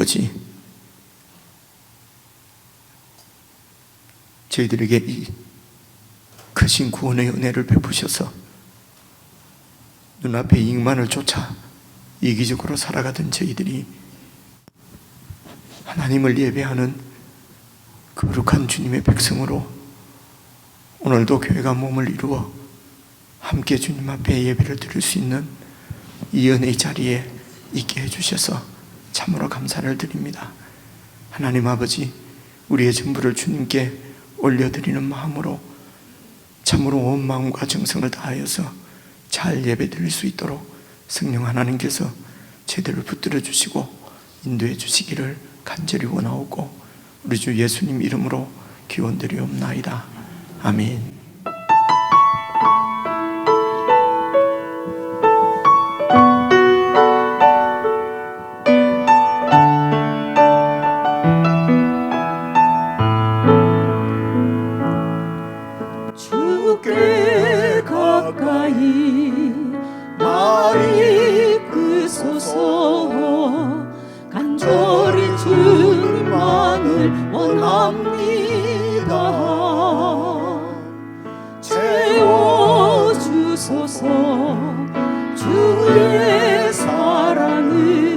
아버지, 저희들에게 이 크신 구원의 은혜를 베푸셔서 눈앞의 이익만을 쫓아 이기적으로 살아가던 저희들이 하나님을 예배하는 거룩한 주님의 백성으로 오늘도 교회가 몸을 이루어 함께 주님 앞에 예배를 드릴 수 있는 이 은혜의 자리에 있게 해주셔서 참으로 감사를 드립니다. 하나님 아버지, 우리의 전부를 주님께 올려드리는 마음으로 참으로 온 마음과 정성을 다하여서 잘 예배 드릴 수 있도록 성령 하나님께서 제대로 붙들어 주시고 인도해 주시기를 간절히 원하오고 우리 주 예수님 이름으로 기원드리옵나이다. 아멘. 주께 가까이 날 이끄소서. 간절히 주님만을 원합니다. 채워주소서. 주의 사랑을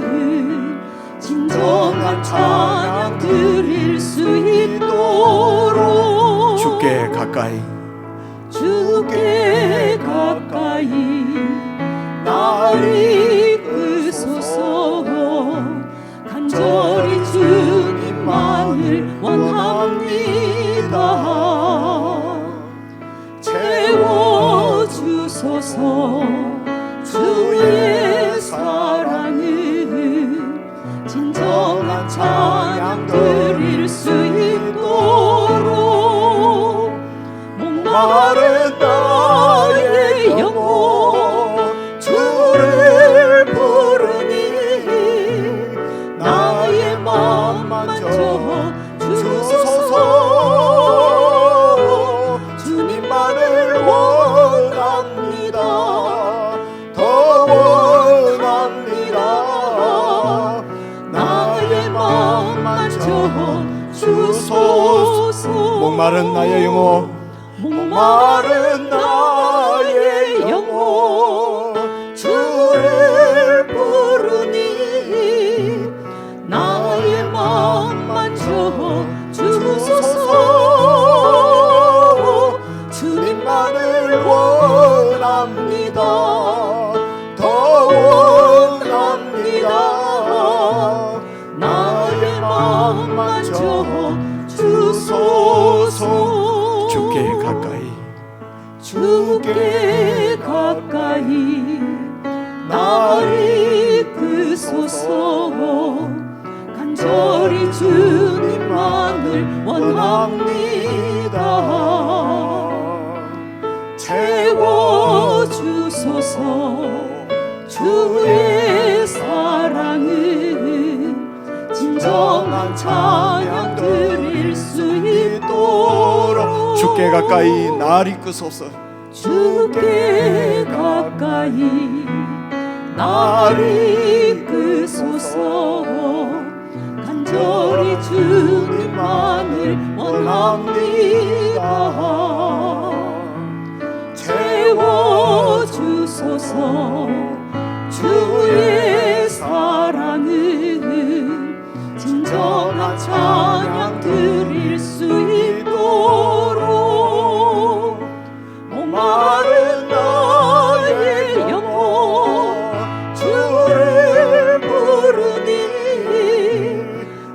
진정한 찬양 드릴 수 있도록 주께 가까이 주께 가까이 날 이끄소서. 간절히 주님만을 원합니다. 채워주소서. 주의 사랑을 진정한 찬양 드릴 수 있도록 목마른 나의 영혼 주를 부르니 나의 마음 만져 주소서. 주님만을 원합니다. 더 원합니다. 나의 마음 만져 주소서. 목마른 나의 영혼, 목마른 나의 영혼 주를 부르니 나의 마음 만져 주소서. 주님만을 원합니다. 더 원합니다. 나의 마음 만져 주소서. 주께 가까이 주께 가까이 날 이끄소서. 간절히 주님만을 원합니다. 채워주소서. 주의 사랑을 진정한 찬양 드릴 수 있도록 주께 가까이 날 이끄소서. 주께 가까이 날 이끄소서. 간절히 주님만을 원합니다. 채워주소서. 주의 사랑을 진정한 찬양 드릴 수 있도록 목마른 나의 영혼 주를 부르니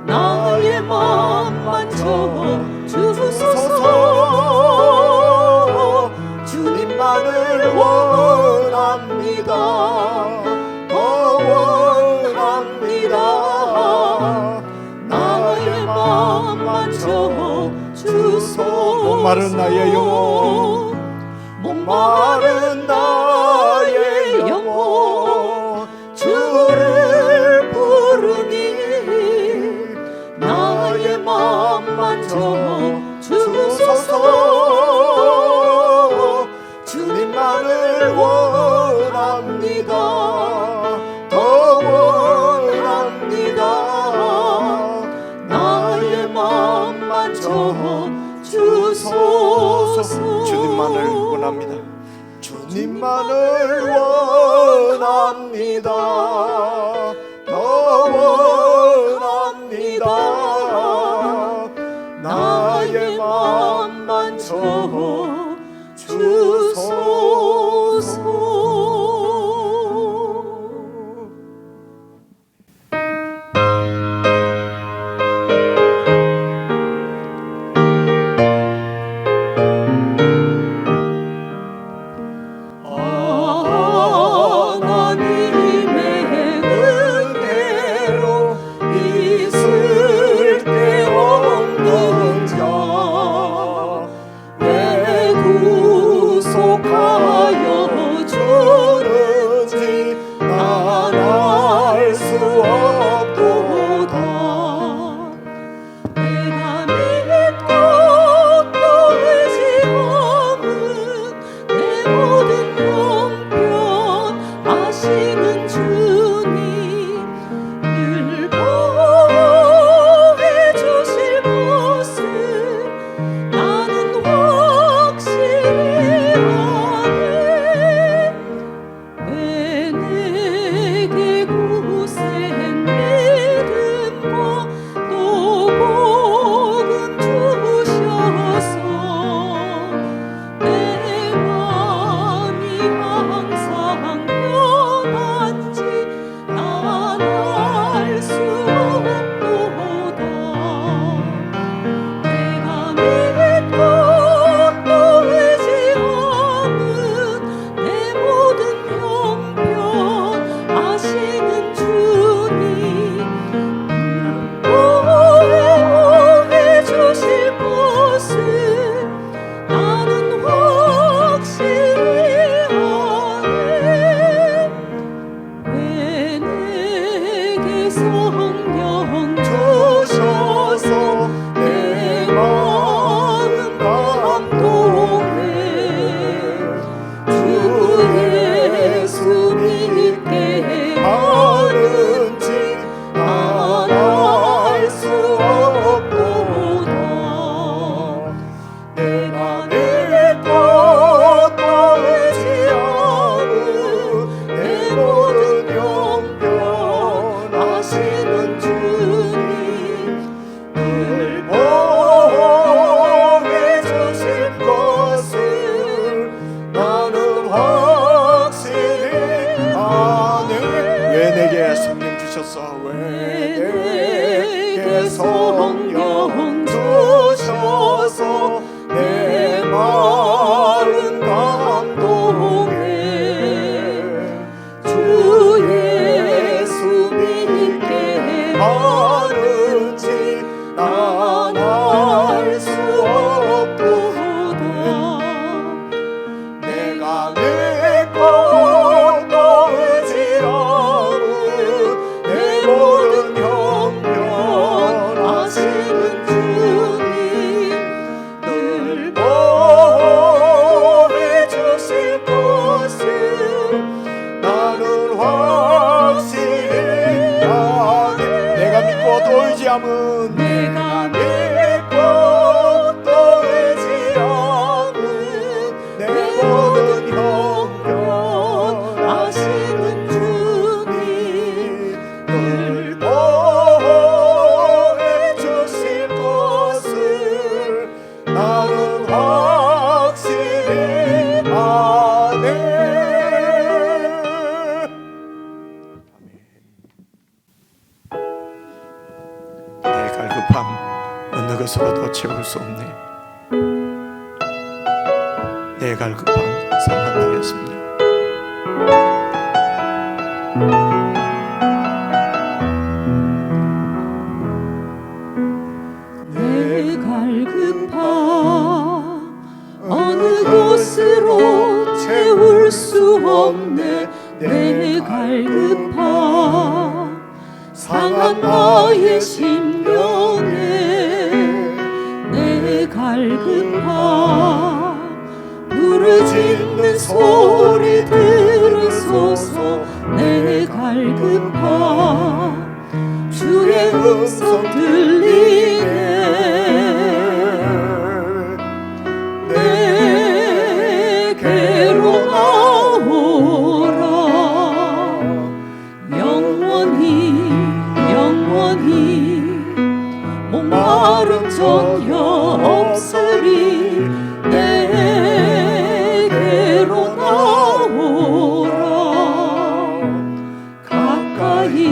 나의 마음 만져 주소서. 주님만을 원합니다. 더 원합니다. 나의 마음 만져 주소서. 목마른 나의 영혼, 목마른 나의 영혼 주를 부르니 나의 마음 만져 주소서. 주님만을 원합니다. 더 원합니다. 맘 만져 주소서. 주님만을 원합니다. 주님만을 원합니다. 더 원합니다. 나의 맘 만져 주소서. 성령 주셔서 내 마음 감동해. 주 예수 믿게 하는지 난 알 수 없도다. 내가 내 것도 의지하는 내 모든 형편 아시는 주님 늘 보호해 주실 것을 나는 확실히 아네. 내가 믿고 또 의지함은 내가 믿고 또 의지함은 내 모든 형편 아시는 주님 늘 보호해 주실 것을 나는 확실히 아네. 내 갈급함 어느 것으로도 채울 수 없네. 내 갈급함 상한하였습니다. 내 갈급함 어느 곳으로 채울 수 없네. 내 갈급함 상한 나의 심령에 내 갈급함 부르짖는 소리 들으소서. 내 갈급함 주의 음성 들리네. 목마름 전혀 없으리 내게로 나오라 가까이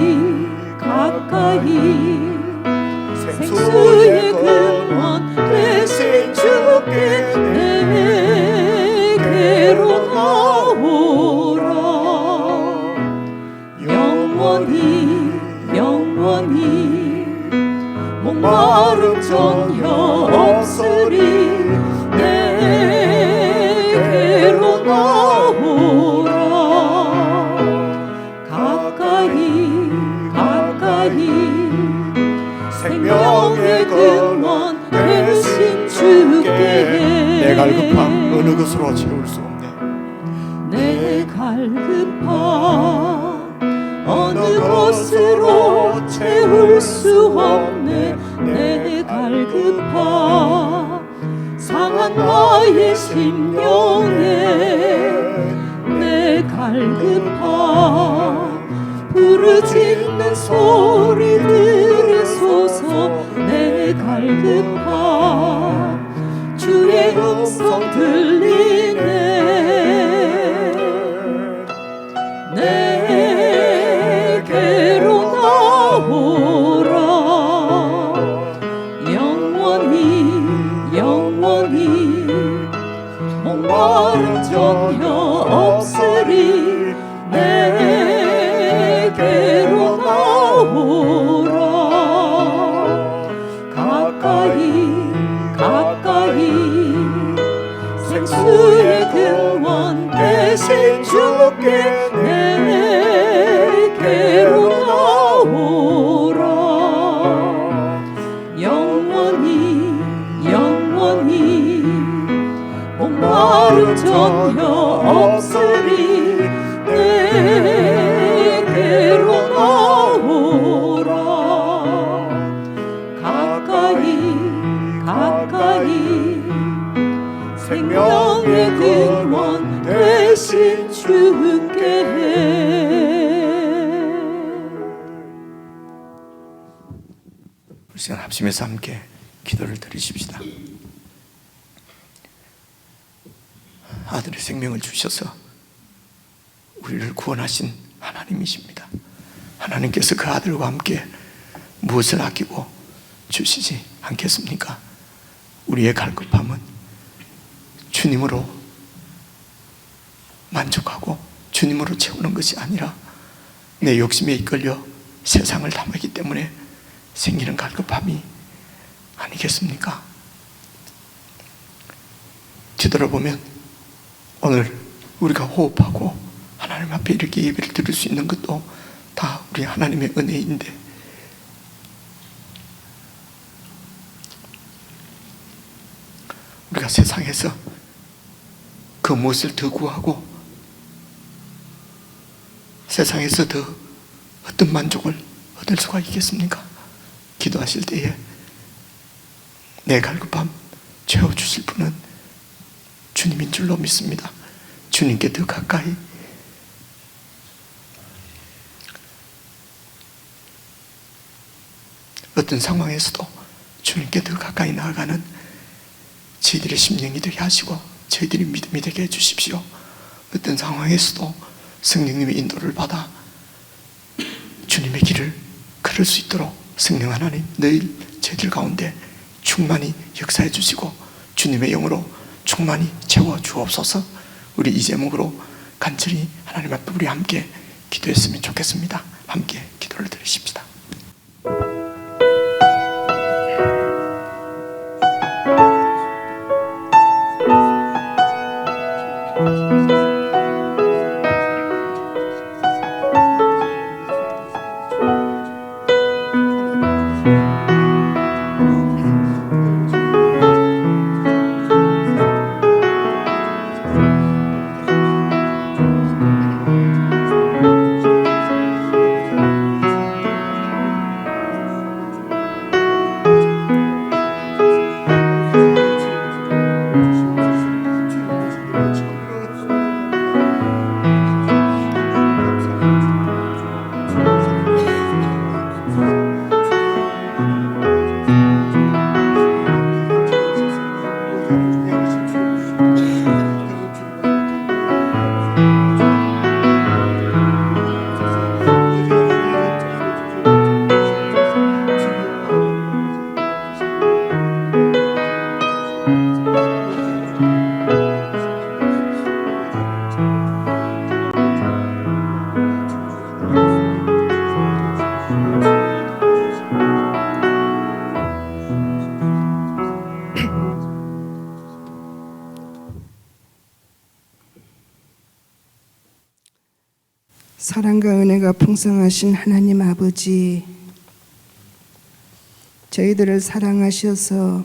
생수의 근원 되신 주께 내게로 나오라 영원히 목마름 전혀 없으리 내게로 나오라 가까이 생명의 근원 되신 주께 내 갈급함 어느 것으로 채울 수 없네. 내 갈급함 어느 것으로 채울 수 없네 내 갈급함 상한 나의 심령에 내 갈급함 부르짖는 소리 들으소서 내 갈급함 주의 음성 들리네 내게로 나오라 영원히 목마름 전혀 없으리 내게로 나오라 가까이 생수의 근원 되신 주께 내게로 나오라 영원히 목마름 전혀 없으리 내게로 나오라 가까이 생명의 근원 되신 주께 우리 시간 합심해서 함께 기도를 드리십시다. 아들의 생명을 주셔서 우리를 구원하신 하나님이십니다. 하나님께서 그 아들과 함께 무엇을 아끼고 주시지 않겠습니까? 우리의 갈급함은 주님으로 만족하고 주님으로 채우는 것이 아니라 내 욕심에 이끌려 세상을 탐하기 때문에 생기는 갈급함이 아니겠습니까? 뒤돌아보면 오늘 우리가 호흡하고 하나님 앞에 이렇게 예배를 드릴 수 있는 것도 다 우리 하나님의 은혜인데 우리가 세상에서 그 무엇을 더 구하고 세상에서 더 어떤 만족을 얻을 수가 있겠습니까? 기도하실 때에 내 갈급함 채워주실 분은 주님인 줄로 믿습니다. 주님께 더 가까이 어떤 상황에서도 주님께 더 가까이 나아가는 저희들의 심령이 되게 하시고 저희들의 믿음이 되게 해주십시오. 어떤 상황에서도 성령님의 인도를 받아 주님의 길을 걸을 수 있도록 성령 하나님 늘 저희들 가운데 충만히 역사해 주시고 주님의 영으로 충만히 채워 주옵소서. 우리 이 제목으로 간절히 하나님 앞에 우리 함께 기도했으면 좋겠습니다. 함께 기도를 드리십시다. 사랑과 은혜가 풍성하신 하나님 아버지, 저희들을 사랑하셔서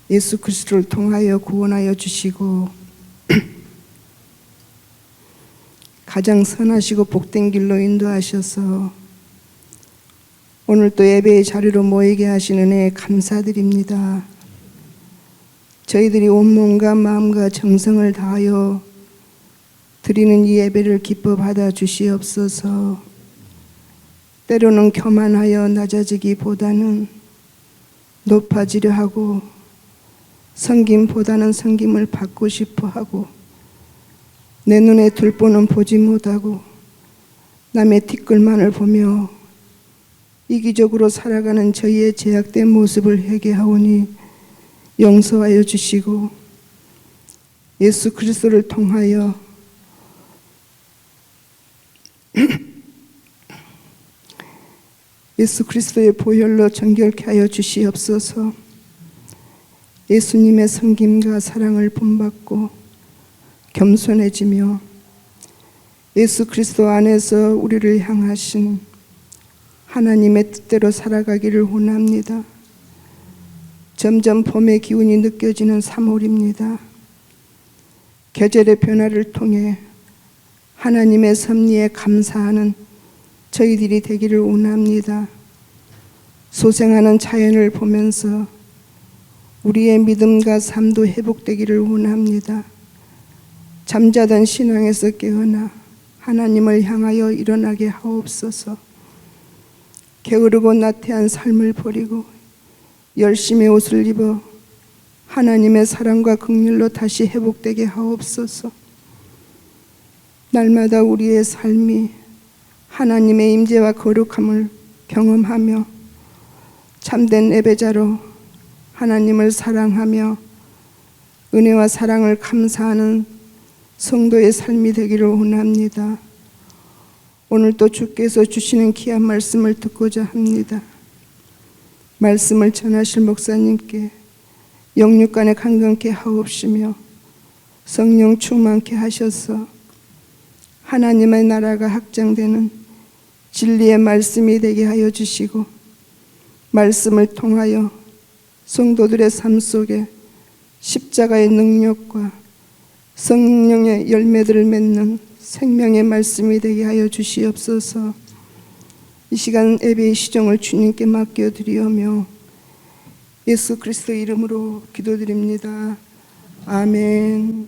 예수 그리스도를 통하여 구원하여 주시고 가장 선하시고 복된 길로 인도하셔서 오늘 또 예배의 자리로 모이게 하신 은혜에 감사드립니다. 저희들이 온몸과 마음과 정성을 다하여 드리는 이 예배를 기뻐 받아 주시옵소서. 때로는 교만하여 낮아지기보다는 높아지려 하고 섬김보다는 섬김을 받고 싶어 하고 내 눈에 들보는 보지 못하고 남의 티끌만을 보며 이기적으로 살아가는 저희의 제약된 모습을 회개하오니 용서하여 주시고 예수 그리스도를 통하여 예수 그리스도의 보혈로 정결케 하여 주시옵소서. 예수님의 섬김과 사랑을 본받고 겸손해지며 예수 그리스도 안에서 우리를 향하신 하나님의 뜻대로 살아가기를 원합니다. 점점 봄의 기운이 느껴지는 3월입니다. 계절의 변화를 통해 하나님의 섭리에 감사하는 저희들이 되기를 원합니다. 소생하는 자연을 보면서 우리의 믿음과 삶도 회복되기를 원합니다. 잠자던 신앙에서 깨어나 하나님을 향하여 일어나게 하옵소서. 게으르고 나태한 삶을 버리고 열심히 옷을 입어 하나님의 사랑과 긍휼로 다시 회복되게 하옵소서. 날마다 우리의 삶이 하나님의 임재와 거룩함을 경험하며 참된 예배자로 하나님을 사랑하며 은혜와 사랑을 감사하는 성도의 삶이 되기를 원합니다. 오늘 또 주께서 주시는 귀한 말씀을 듣고자 합니다. 말씀을 전하실 목사님께 영육간에 강건케 하옵시며 성령 충만케 하셔서 하나님의 나라가 확장되는 진리의 말씀이 되게 하여 주시고 말씀을 통하여 성도들의 삶 속에 십자가의 능력과 성령의 열매들을 맺는 생명의 말씀이 되게 하여 주시옵소서. 이 시간 예배의 시종을 주님께 맡겨드리오며 예수 그리스도 이름으로 기도드립니다. 아멘.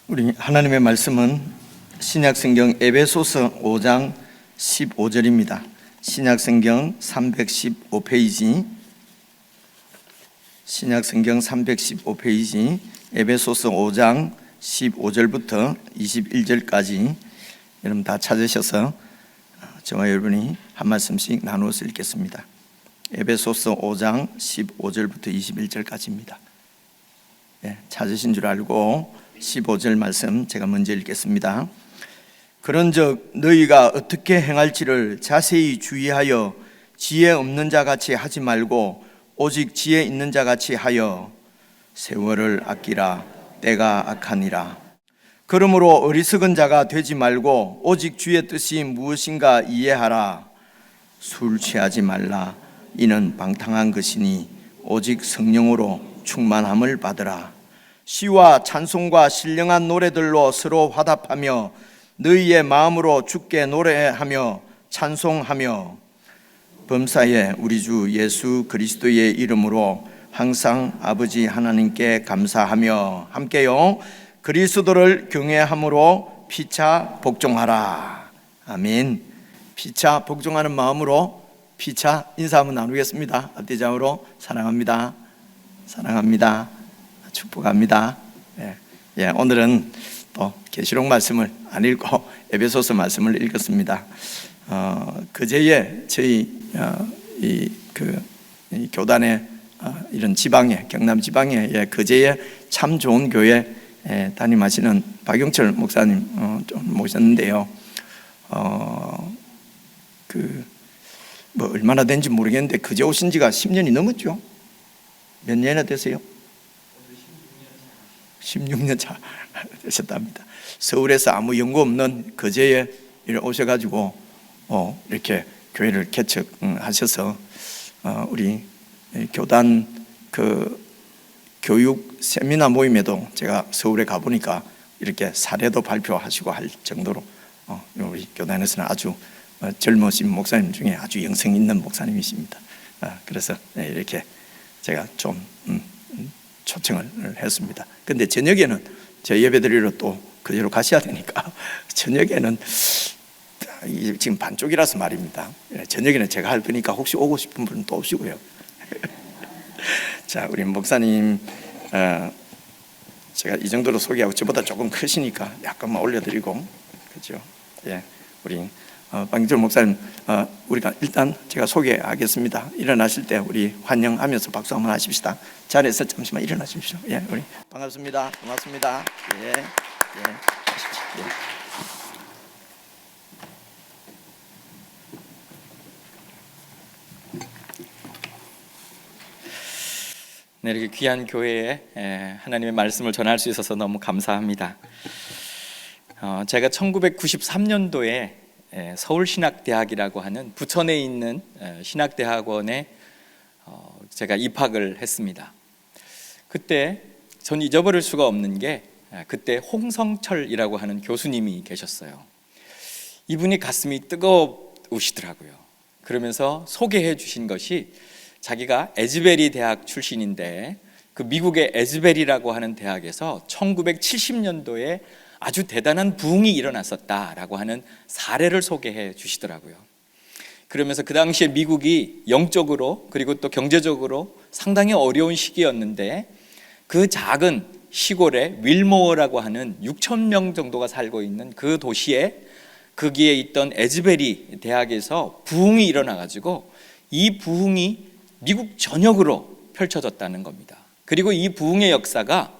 우리 하나님의 말씀은 신약성경 에베소서 5장 15절입니다. 신약성경 315페이지, 신약성경 315페이지 에베소서 5장 15절부터 21절까지 여러분 다 찾으셔서 저와 여러분이 한 말씀씩 나누어서 읽겠습니다. 에베소서 5장 15절부터 21절까지입니다. 찾으신 줄 알고 15절 말씀 제가 먼저 읽겠습니다. 그런즉 너희가 어떻게 행할지를 자세히 주의하여 지혜 없는 자 같이 하지 말고 오직 지혜 있는 자 같이 하여 세월을 아끼라. 때가 악하니라. 그러므로 어리석은 자가 되지 말고 오직 주의 뜻이 무엇인가 이해하라. 술 취하지 말라. 이는 방탕한 것이니 오직 성령으로 충만함을 받으라. 시와 찬송과 신령한 노래들로 서로 화답하며 너희의 마음으로 주께 노래하며 찬송하며 범사에 우리 주 예수 그리스도의 이름으로 항상 아버지 하나님께 감사하며 함께요 그리스도를 경외함으로 피차 복종하라. 아멘. 피차 복종하는 마음으로 피차 인사 한번 나누겠습니다. 앞뒤좌우로 사랑합니다. 사랑합니다. 축복합니다. 오늘은 또 계시록 말씀을 안 읽고 에베소서 말씀을 읽었습니다. 그제에 저희 이 교단의 이런 지방에, 경남 지방에 그제에 참 좋은 교회 담임하시는 박용철 목사님 좀 모셨는데요. 뭐 얼마나 된지 모르겠는데 그제 오신 지가 10년이 넘었죠. 몇 년이나 되세요? 16년 차 되셨답니다. 서울에서 아무 연고 없는 그제에 오셔가지고 이렇게 교회를 개척하셔서 우리 교단 교육 세미나 모임에도 제가 서울에 가보니까 이렇게 사례도 발표하시고 할 정도로 우리 교단에서는 아주 젊으신 목사님 중에 아주 영성 있는 목사님이십니다. 그래서 이렇게 제가 좀 초청을 했습니다. 근데 저녁에는 저 예배드리러 또 그대로 가셔야 되니까 저녁에는 지금 반쪽이라서 말입니다. 저녁에는 제가 할 거니까 혹시 오고 싶은 분은 또 오시고요. 자, 우리 목사님 제가 이 정도로 소개하고 저보다 조금 크시니까 약간만 올려드리고, 그렇죠? 예, 우리 박용철 목사님 우리가 일단 제가 소개하겠습니다. 일어나실 때 우리 환영하면서 박수 한번 하십시다. 자리에서 잠시만 일어나십시오. 예, 우리 반갑습니다. 고맙습니다. 예, 예, 예. 네, 이렇게 귀한 교회에 하나님의 말씀을 전할 수 있어서 너무 감사합니다. 제가 1993년도에 서울신학대학이라고 하는 부천에 있는 신학대학원에 제가 입학을 했습니다. 그때 전 잊어버릴 수가 없는 게 그때 홍성철이라고 하는 교수님이 계셨어요. 이분이 가슴이 뜨거우시더라고요. 그러면서 소개해 주신 것이 자기가 에즈베리 대학 출신인데 그 미국의 에즈베리라고 하는 대학에서 1970년도에 아주 대단한 부흥이 일어났었다라고 하는 사례를 소개해 주시더라고요. 그러면서 그 당시에 미국이 영적으로 그리고 또 경제적으로 상당히 어려운 시기였는데 그 작은 시골에 윌모어라고 하는 6,000명 정도가 살고 있는 그 도시에 거기에 있던 에즈베리 대학에서 부흥이 일어나가지고 이 부흥이 미국 전역으로 펼쳐졌다는 겁니다. 그리고 이 부흥의 역사가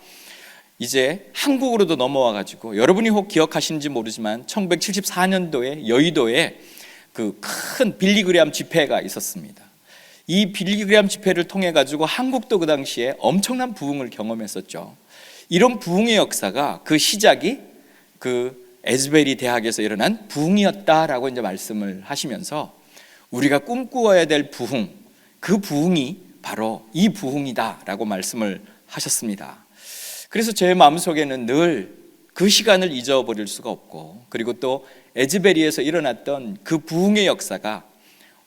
이제 한국으로도 넘어와가지고 여러분이 혹 기억하시는지 모르지만 1974년도에 여의도에 그 큰 빌리그레암 집회가 있었습니다. 이 빌리그레암 집회를 통해 가지고 한국도 그 당시에 엄청난 부흥을 경험했었죠. 이런 부흥의 역사가 그 시작이 그 에즈베리 대학에서 일어난 부흥이었다라고 이제 말씀을 하시면서 우리가 꿈꾸어야 될 부흥, 그 부흥이 바로 이 부흥이다라고 말씀을 하셨습니다. 그래서 제 마음속에는 늘 그 시간을 잊어버릴 수가 없고, 그리고 또 에즈베리에서 일어났던 그 부흥의 역사가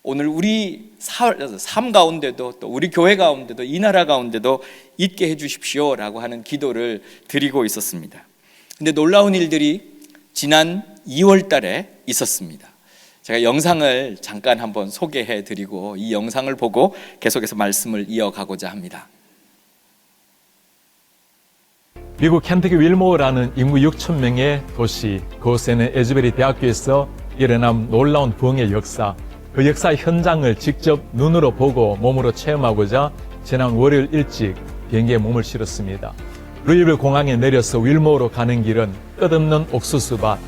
오늘 우리 삶 가운데도 또 우리 교회 가운데도 이 나라 가운데도 있게 해주십시오라고 하는 기도를 드리고 있었습니다. 근데 놀라운 일들이 지난 2월 달에 있었습니다. 제가 영상을 잠깐 한번 소개해 드리고 이 영상을 보고 계속해서 말씀을 이어가고자 합니다. 미국 켄터키 윌모어라는 인구 6,000명의 도시, 그곳에는 에즈베리 대학교에서 일어난 놀라운 부흥의 역사, 그 역사 현장을 직접 눈으로 보고 몸으로 체험하고자 지난 월요일 일찍 비행기에 몸을 실었습니다. 루이빌 공항에 내려서 윌모어로 가는 길은 끝없는 옥수수밭,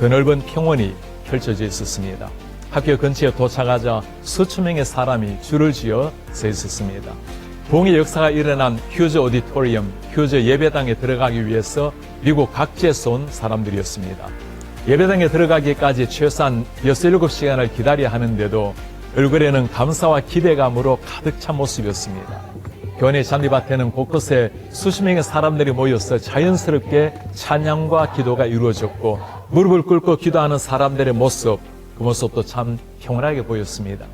그 넓은 평원이 펼쳐져 있었습니다. 학교 근처에 도착하자 수천 명의 사람이 줄을 지어 서 있었습니다. 부흥의 역사가 일어난 휴즈 오디토리엄, 휴즈 예배당에 들어가기 위해서 미국 각지에서 온 사람들이었습니다. 예배당에 들어가기까지 최소한 6-7시간을 기다려야 하는데도 얼굴에는 감사와 기대감으로 가득 찬 모습이었습니다. 교회 잔디밭에는 곳곳에 수십 명의 사람들이 모여서 자연스럽게 찬양과 기도가 이루어졌고 무릎을 꿇고 기도하는 사람들의 모습, 그 모습도 참 평온하게 보였습니다.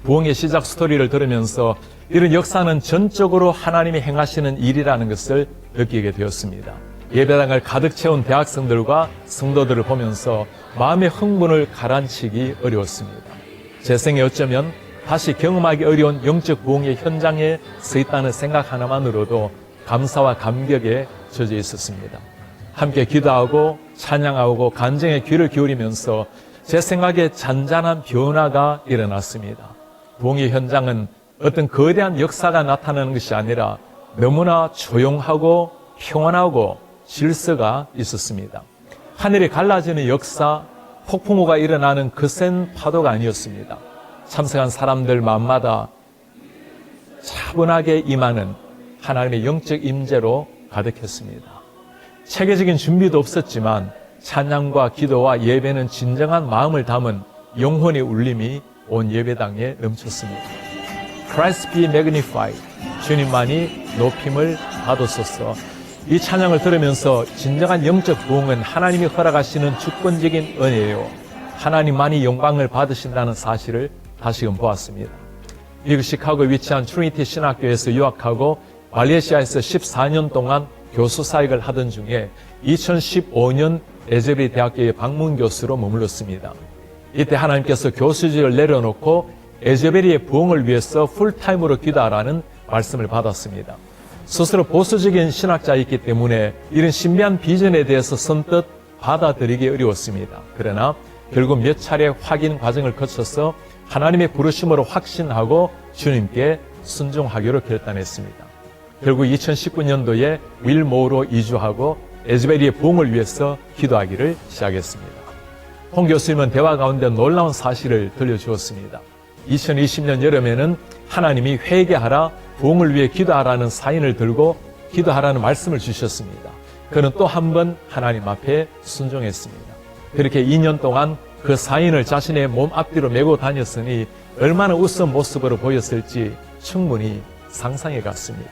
부흥의 시작 스토리를 들으면서 이런 역사는 전적으로 하나님이 행하시는 일이라는 것을 느끼게 되었습니다. 예배당을 가득 채운 대학생들과 성도들을 보면서 마음의 흥분을 가라앉히기 어려웠습니다. 제 생에 어쩌면 다시 경험하기 어려운 영적 부흥의 현장에 서 있다는 생각 하나만으로도 감사와 감격에 젖어 있었습니다. 함께 기도하고 찬양하고 간증의 귀를 기울이면서 제 생각에 잔잔한 변화가 일어났습니다. 부흥의 현장은 어떤 거대한 역사가 나타나는 것이 아니라 너무나 조용하고 평온하고 질서가 있었습니다. 하늘이 갈라지는 역사, 폭풍우가 일어나는 거센 파도가 아니었습니다. 참석한 사람들 마음마다 차분하게 임하는 하나님의 영적 임재로 가득했습니다. 체계적인 준비도 없었지만 찬양과 기도와 예배는 진정한 마음을 담은 영혼의 울림이 온 예배당에 넘쳤습니다. Christ be magnified. 주님만이 높임을 받으소서. 이 찬양을 들으면서 진정한 영적 부흥은 하나님이 허락하시는 주권적인 은혜예요. 하나님만이 영광을 받으신다는 사실을 다시금 보았습니다. 미국 시카고에 위치한 트리니티 신학교에서 유학하고 말레이시아에서 14년 동안 교수 사역을 하던 중에 2015년 에즈베리 대학교의 방문 교수로 머물렀습니다. 이때 하나님께서 교수직을 내려놓고 에즈베리의 부흥을 위해서 풀타임으로 기도하라는 말씀을 받았습니다. 스스로 보수적인 신학자이기 때문에 이런 신비한 비전에 대해서 선뜻 받아들이기 어려웠습니다. 그러나 결국 몇 차례 확인 과정을 거쳐서 하나님의 부르심으로 확신하고 주님께 순종하기로 결단했습니다. 결국 2019년도에 윌모어로 이주하고 에즈베리의 부흥을 위해서 기도하기를 시작했습니다. 홍 교수님은 대화 가운데 놀라운 사실을 들려주었습니다. 2020년 여름에는 하나님이 회개하라, 부흥을 위해 기도하라는 사인을 들고 기도하라는 말씀을 주셨습니다. 그는 또 한 번 하나님 앞에 순종했습니다. 그렇게 2년 동안 그 사인을 자신의 몸 앞뒤로 메고 다녔으니 얼마나 우스운 모습으로 보였을지 충분히 상상해 갔습니다.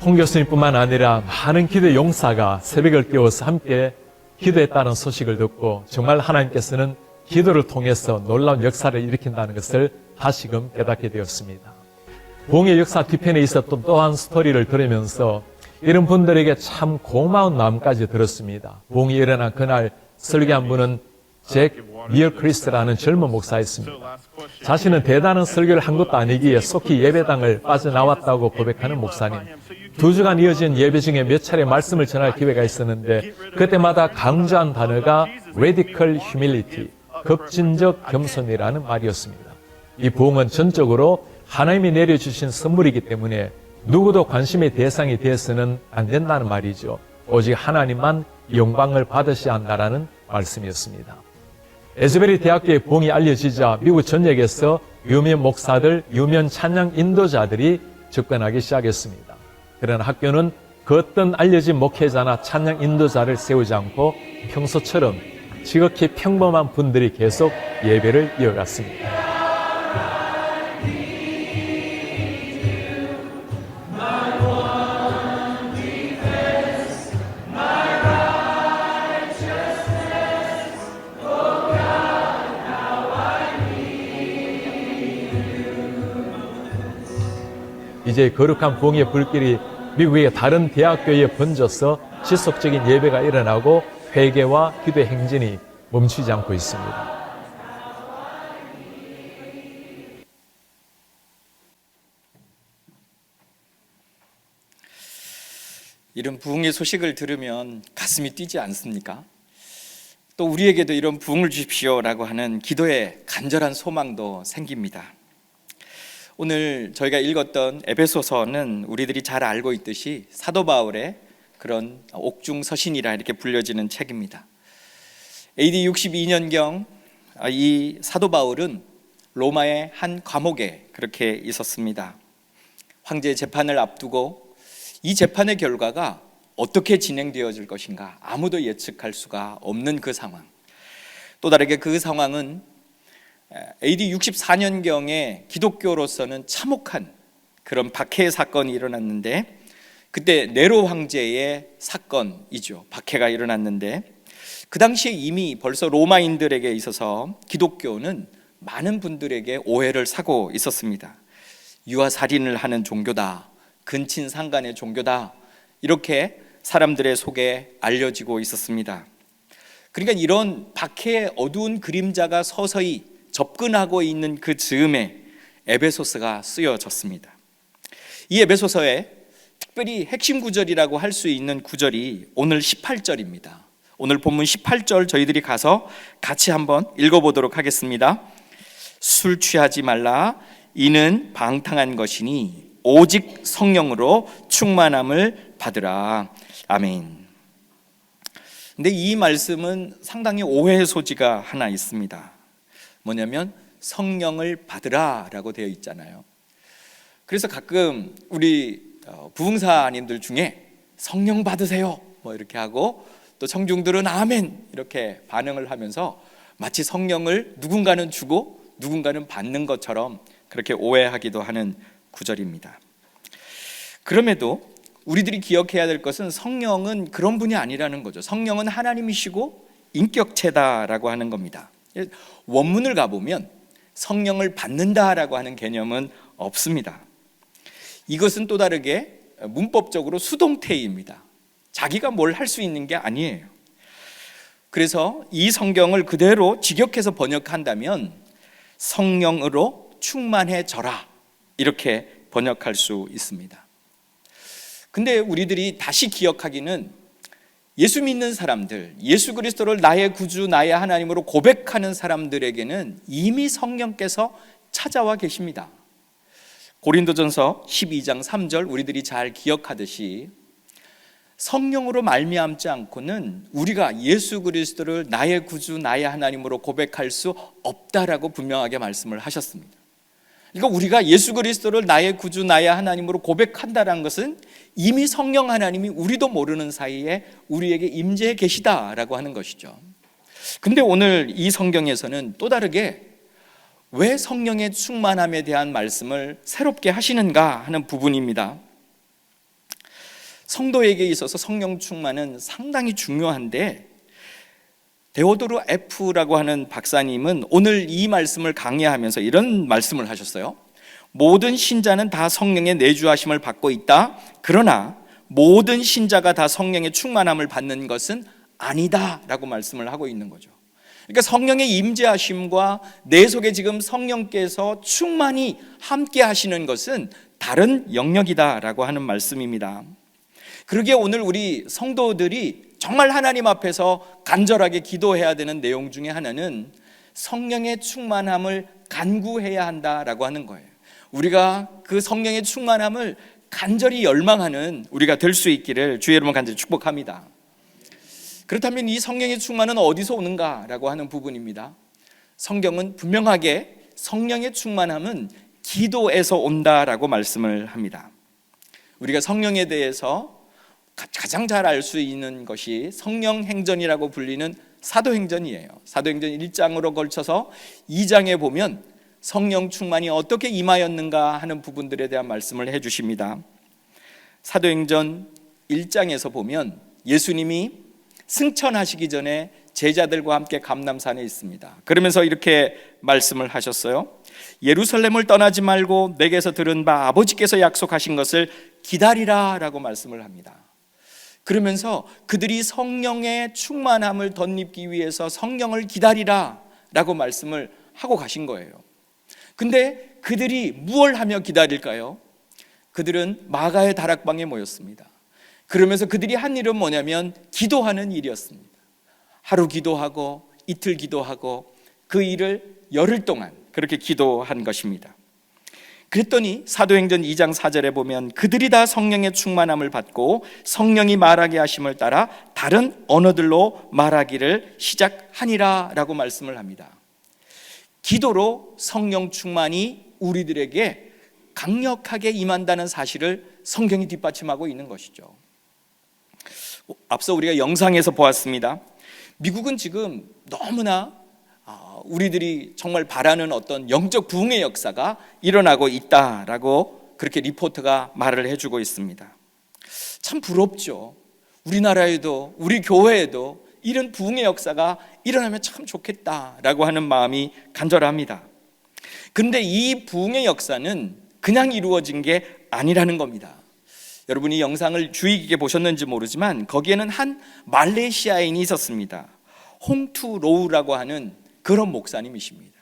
홍 교수님뿐만 아니라 많은 기도 용사가 새벽을 깨워서 함께 기도했다는 소식을 듣고 정말 하나님께서는 기도를 통해서 놀라운 역사를 일으킨다는 것을 다시금 깨닫게 되었습니다. 부흥의 역사 뒤편에 있었던 또한 스토리를 들으면서 이런 분들에게 참 고마운 마음까지 들었습니다. 부흥이 일어난 그날 설교한 분은 잭 미어크리스라는 젊은 목사였습니다. 자신은 대단한 설교를 한 것도 아니기에 속히 예배당을 빠져나왔다고 고백하는 목사님. 2주간 이어진 예배 중에 몇 차례 말씀을 전할 기회가 있었는데 그때마다 강조한 단어가 radical humility, 급진적 겸손이라는 말이었습니다. 이 부흥은 전적으로 하나님이 내려주신 선물이기 때문에 누구도 관심의 대상이 되어서는 안 된다는 말이죠. 오직 하나님만 영광을 받으셔야 한다는 말씀이었습니다. 에즈베리 대학교의 부흥이 알려지자 미국 전역에서 유명 목사들, 유명 찬양 인도자들이 접근하기 시작했습니다. 그러나 학교는 그 어떤 알려진 목회자나 찬양 인도자를 세우지 않고 평소처럼 지극히 평범한 분들이 계속 예배를 이어갔습니다. 이제 거룩한 부흥의 불길이 미국의 다른 대학교에 번져서 지속적인 예배가 일어나고 회개와 기도의 행진이 멈추지 않고 있습니다. 이런 부흥의 소식을 들으면 가슴이 뛰지 않습니까? 또 우리에게도 이런 부흥을 주십시오라고 하는 기도의 간절한 소망도 생깁니다. 오늘 저희가 읽었던 에베소서는 우리들이 잘 알고 있듯이 사도 바울의 그런 옥중서신이라 이렇게 불려지는 책입니다. AD 62년경 이 사도 바울은 로마의 한 감옥에 그렇게 있었습니다. 황제의 재판을 앞두고 이 재판의 결과가 어떻게 진행되어질 것인가 아무도 예측할 수가 없는 그 상황. 또 다르게 그 상황은 AD 64년경에 기독교로서는 참혹한 그런 박해 사건이 일어났는데 그때 네로 황제의 사건이죠. 박해가 일어났는데 그 당시에 이미 벌써 로마인들에게 있어서 기독교는 많은 분들에게 오해를 사고 있었습니다. 유아살인을 하는 종교다, 근친상간의 종교다, 이렇게 사람들의 속에 알려지고 있었습니다. 그러니까 이런 박해의 어두운 그림자가 서서히 접근하고 있는 그 즈음에 에베소서가 쓰여졌습니다. 이 에베소서에 특별히 핵심 구절이라고 할 수 있는 구절이 오늘 18절입니다. 오늘 본문 18절 저희들이 가서 같이 한번 읽어보도록 하겠습니다. 술 취하지 말라. 이는 방탕한 것이니 오직 성령으로 충만함을 받으라. 아멘. 근데 이 말씀은 상당히 오해의 소지가 하나 있습니다. 뭐냐면 성령을 받으라 라고 되어 있잖아요. 그래서 가끔 우리 부흥사님들 중에 성령 받으세요 뭐 이렇게 하고, 또 청중들은 아멘 이렇게 반응을 하면서 마치 성령을 누군가는 주고 누군가는 받는 것처럼 그렇게 오해하기도 하는 구절입니다. 그럼에도 우리들이 기억해야 될 것은 성령은 그런 분이 아니라는 거죠. 성령은 하나님이시고 인격체다라고 하는 겁니다. 원문을 가보면 성령을 받는다라고 하는 개념은 없습니다. 이것은 또 다르게 문법적으로 수동태입니다. 자기가 뭘 할 수 있는 게 아니에요. 그래서 이 성경을 그대로 직역해서 번역한다면 성령으로 충만해져라 이렇게 번역할 수 있습니다. 근데 우리들이 다시 기억하기는 예수 믿는 사람들, 예수 그리스도를 나의 구주, 나의 하나님으로 고백하는 사람들에게는 이미 성령께서 찾아와 계십니다. 고린도전서 12장 3절 우리들이 잘 기억하듯이 성령으로 말미암지 않고는 우리가 예수 그리스도를 나의 구주, 나의 하나님으로 고백할 수 없다라고 분명하게 말씀을 하셨습니다. 그러니까 우리가 예수 그리스도를 나의 구주, 나의 하나님으로 고백한다는 것은 이미 성령 하나님이 우리도 모르는 사이에 우리에게 임재해 계시다라고 하는 것이죠. 근데 오늘 이 성경에서는 또 다르게 왜 성령의 충만함에 대한 말씀을 새롭게 하시는가 하는 부분입니다. 성도에게 있어서 성령 충만은 상당히 중요한데, 데오도르 F라고 하는 박사님은 오늘 이 말씀을 강의하면서 이런 말씀을 하셨어요. 모든 신자는 다 성령의 내주하심을 받고 있다. 그러나 모든 신자가 다 성령의 충만함을 받는 것은 아니다 라고 말씀을 하고 있는 거죠. 그러니까 성령의 임재하심과 내 속에 지금 성령께서 충만히 함께 하시는 것은 다른 영역이다 라고 하는 말씀입니다. 그러기에 오늘 우리 성도들이 정말 하나님 앞에서 간절하게 기도해야 되는 내용 중에 하나는 성령의 충만함을 간구해야 한다라고 하는 거예요. 우리가 그 성령의 충만함을 간절히 열망하는 우리가 될 수 있기를 주의 이름으로 간절히 축복합니다. 그렇다면 이 성령의 충만은 어디서 오는가라고 하는 부분입니다. 성경은 분명하게 성령의 충만함은 기도에서 온다라고 말씀을 합니다. 우리가 성령에 대해서 가장 잘 알 수 있는 것이 성령 행전이라고 불리는 사도행전이에요. 사도행전 1장으로 걸쳐서 2장에 보면 성령 충만이 어떻게 임하였는가 하는 부분들에 대한 말씀을 해주십니다. 사도행전 1장에서 보면 예수님이 승천하시기 전에 제자들과 함께 감람산에 있습니다. 그러면서 이렇게 말씀을 하셨어요. 예루살렘을 떠나지 말고 내게서 들은 바 아버지께서 약속하신 것을 기다리라 라고 말씀을 합니다. 그러면서 그들이 성령의 충만함을 덧입기 위해서 성령을 기다리라 라고 말씀을 하고 가신 거예요. 근데 그들이 무엇을 하며 기다릴까요? 그들은 마가의 다락방에 모였습니다. 그러면서 그들이 한 일은 뭐냐면 기도하는 일이었습니다. 하루 기도하고 이틀 기도하고 그 일을 열흘 동안 그렇게 기도한 것입니다. 그랬더니 사도행전 2장 4절에 보면 그들이 다 성령의 충만함을 받고 성령이 말하게 하심을 따라 다른 언어들로 말하기를 시작하니라 라고 말씀을 합니다. 기도로 성령 충만이 우리들에게 강력하게 임한다는 사실을 성경이 뒷받침하고 있는 것이죠. 앞서 우리가 영상에서 보았습니다. 미국은 지금 너무나 우리들이 정말 바라는 어떤 영적 부흥의 역사가 일어나고 있다라고 그렇게 리포트가 말을 해주고 있습니다. 참 부럽죠. 우리나라에도 우리 교회에도 이런 부흥의 역사가 일어나면 참 좋겠다라고 하는 마음이 간절합니다. 그런데 이 부흥의 역사는 그냥 이루어진 게 아니라는 겁니다. 여러분이 영상을 주의 깊게 보셨는지 모르지만 거기에는 한 말레이시아인이 있었습니다. 홍투 로우라고 하는 그런 목사님이십니다.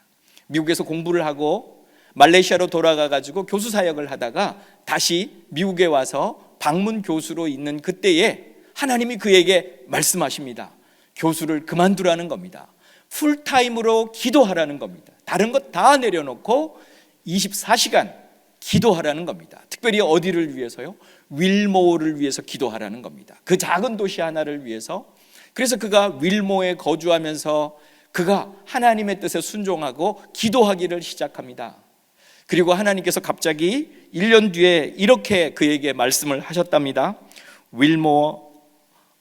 미국에서 공부를 하고 말레이시아로 돌아가 가지고 교수 사역을 하다가 다시 미국에 와서 방문 교수로 있는 그때에 하나님이 그에게 말씀하십니다. 교수를 그만두라는 겁니다. 풀타임으로 기도하라는 겁니다. 다른 것 다 내려놓고 24시간 기도하라는 겁니다. 특별히 어디를 위해서요? 윌모어를 위해서 기도하라는 겁니다. 그 작은 도시 하나를 위해서. 그래서 그가 윌모어에 거주하면서 그가 하나님의 뜻에 순종하고 기도하기를 시작합니다. 그리고 하나님께서 갑자기 1년 뒤에 이렇게 그에게 말씀을 하셨답니다. 윌모어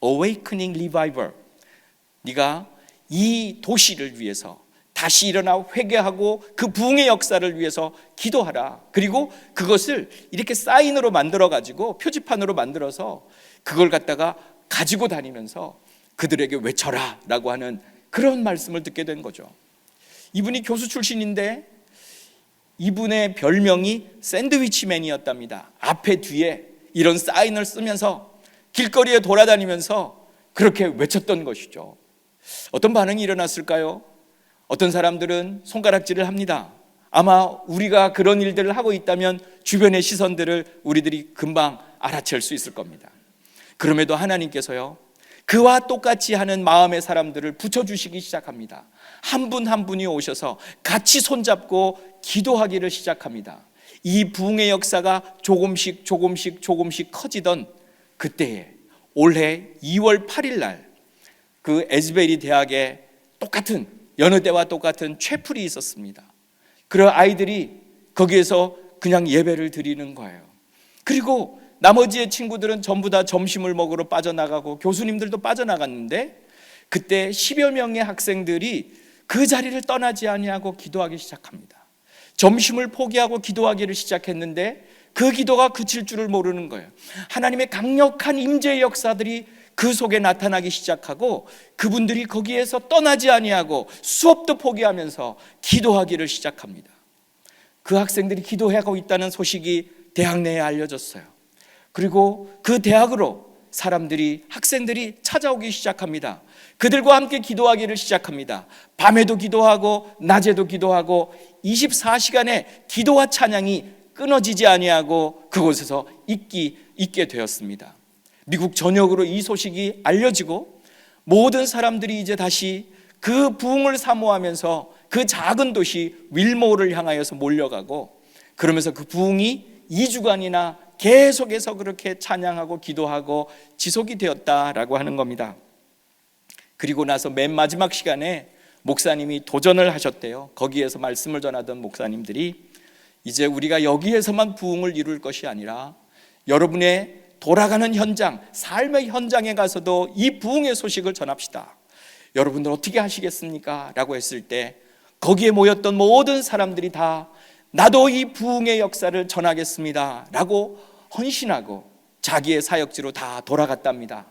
Awakening Revival, 네가 이 도시를 위해서 다시 일어나 회개하고 그 부흥의 역사를 위해서 기도하라. 그리고 그것을 이렇게 사인으로 만들어 가지고 표지판으로 만들어서 그걸 갖다가 가지고 다니면서 그들에게 외쳐라 라고 하는 그런 말씀을 듣게 된 거죠. 이분이 교수 출신인데 이분의 별명이 샌드위치맨이었답니다. 앞에 뒤에 이런 사인을 쓰면서 길거리에 돌아다니면서 그렇게 외쳤던 것이죠. 어떤 반응이 일어났을까요? 어떤 사람들은 손가락질을 합니다. 아마 우리가 그런 일들을 하고 있다면 주변의 시선들을 우리들이 금방 알아챌 수 있을 겁니다. 그럼에도 하나님께서요, 그와 똑같이 하는 마음의 사람들을 붙여주시기 시작합니다. 한 분 한 분이 오셔서 같이 손잡고 기도하기를 시작합니다. 이 부흥의 역사가 조금씩 커지던 그때에 올해 2월 8일 날 그 에즈베리 대학에 똑같은 여느 때와 똑같은 채플이 있었습니다. 그런 아이들이 거기에서 그냥 예배를 드리는 거예요. 그리고 나머지의 친구들은 전부 다 점심을 먹으러 빠져나가고 교수님들도 빠져나갔는데 그때 10여 명의 학생들이 그 자리를 떠나지 아니하고 기도하기 시작합니다. 점심을 포기하고 기도하기를 시작했는데 그 기도가 그칠 줄을 모르는 거예요. 하나님의 강력한 임재의 역사들이 그 속에 나타나기 시작하고 그분들이 거기에서 떠나지 아니하고 수업도 포기하면서 기도하기를 시작합니다. 그 학생들이 기도하고 있다는 소식이 대학 내에 알려졌어요. 그리고 그 대학으로 학생들이 찾아오기 시작합니다. 그들과 함께 기도하기를 시작합니다. 밤에도 기도하고 낮에도 기도하고 24시간의 기도와 찬양이 끊어지지 아니하고 그곳에서 있게 되었습니다. 미국 전역으로 이 소식이 알려지고 모든 사람들이 이제 다시 그 부흥을 사모하면서 그 작은 도시 윌모어를 향하여서 몰려가고 그러면서 그 부흥이 2주간이나 계속해서 그렇게 찬양하고 기도하고 지속이 되었다라고 하는 겁니다. 그리고 나서 맨 마지막 시간에 목사님이 도전을 하셨대요. 거기에서 말씀을 전하던 목사님들이 이제 우리가 여기에서만 부흥을 이룰 것이 아니라 여러분의 돌아가는 현장, 삶의 현장에 가서도 이 부흥의 소식을 전합시다. 여러분들 어떻게 하시겠습니까? 라고 했을 때 거기에 모였던 모든 사람들이 다 나도 이 부흥의 역사를 전하겠습니다 라고 헌신하고 자기의 사역지로 다 돌아갔답니다.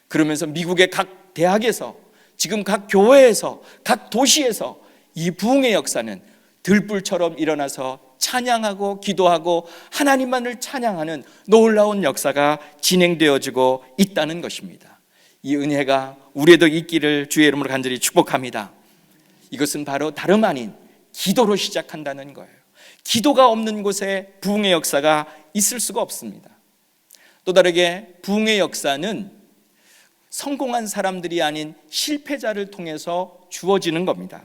그러면서 미국의 각 대학에서 지금 각 교회에서 각 도시에서 이 부흥의 역사는 들불처럼 일어나서 찬양하고 기도하고 하나님만을 찬양하는 놀라운 역사가 진행되어지고 있다는 것입니다. 이 은혜가 우리에도 있기를 주의 이름으로 간절히 축복합니다. 이것은 바로 다름 아닌 기도로 시작한다는 거예요. 기도가 없는 곳에 부흥의 역사가 있을 수가 없습니다. 또 다르게 부흥의 역사는 성공한 사람들이 아닌 실패자를 통해서 주어지는 겁니다.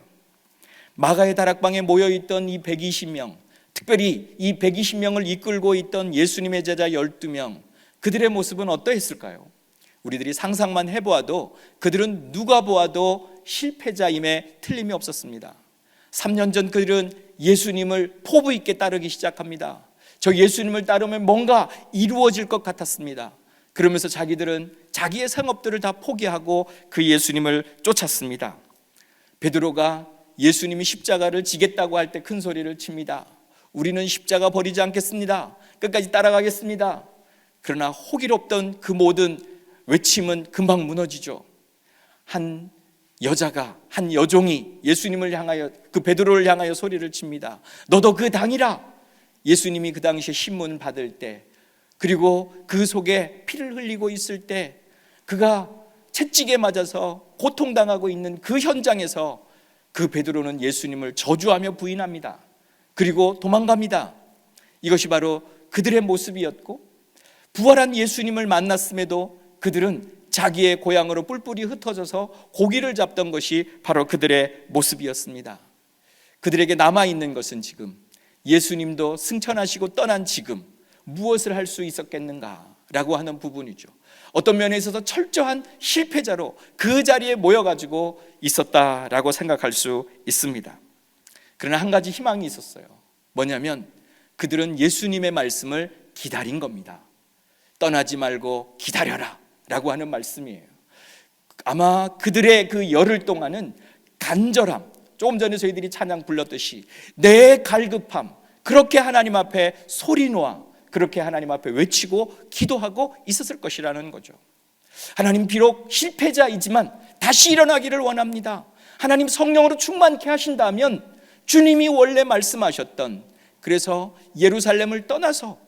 마가의 다락방에 모여있던 이 120명, 특별히 이 120명을 이끌고 있던 예수님의 제자 12명, 그들의 모습은 어떠했을까요? 우리들이 상상만 해보아도 그들은 누가 보아도 실패자임에 틀림이 없었습니다. 3년 전 그들은 예수님을 포부 있게 따르기 시작합니다. 저 예수님을 따르면 뭔가 이루어질 것 같았습니다. 그러면서 자기들은 자기의 생업들을 다 포기하고 그 예수님을 쫓았습니다. 베드로가 예수님이 십자가를 지겠다고 할 때 큰 소리를 칩니다. 우리는 십자가 버리지 않겠습니다. 끝까지 따라가겠습니다. 그러나 호기롭던 그 모든 외침은 금방 무너지죠. 한 여종이 예수님을 향하여, 그 베드로를 향하여 소리를 칩니다. 너도 그 당이라. 예수님이 그 당시에 신문을 받을 때, 그리고 그 속에 피를 흘리고 있을 때, 그가 채찍에 맞아서 고통당하고 있는 그 현장에서 그 베드로는 예수님을 저주하며 부인합니다. 그리고 도망갑니다. 이것이 바로 그들의 모습이었고, 부활한 예수님을 만났음에도 그들은 자기의 고향으로 뿔뿔이 흩어져서 고기를 잡던 것이 바로 그들의 모습이었습니다. 그들에게 남아있는 것은 지금 예수님도 승천하시고 떠난 지금 무엇을 할 수 있었겠는가라고 하는 부분이죠. 어떤 면에 있어서 철저한 실패자로 그 자리에 모여가지고 있었다라고 생각할 수 있습니다. 그러나 한 가지 희망이 있었어요. 뭐냐면 그들은 예수님의 말씀을 기다린 겁니다. 떠나지 말고 기다려라 라고 하는 말씀이에요. 아마 그들의 그 열흘 동안은 간절함, 조금 전에 저희들이 찬양 불렀듯이 내 갈급함, 그렇게 하나님 앞에 소리 놓아 그렇게 하나님 앞에 외치고 기도하고 있었을 것이라는 거죠. 하나님 비록 실패자이지만 다시 일어나기를 원합니다. 하나님 성령으로 충만케 하신다면 주님이 원래 말씀하셨던, 그래서 예루살렘을 떠나서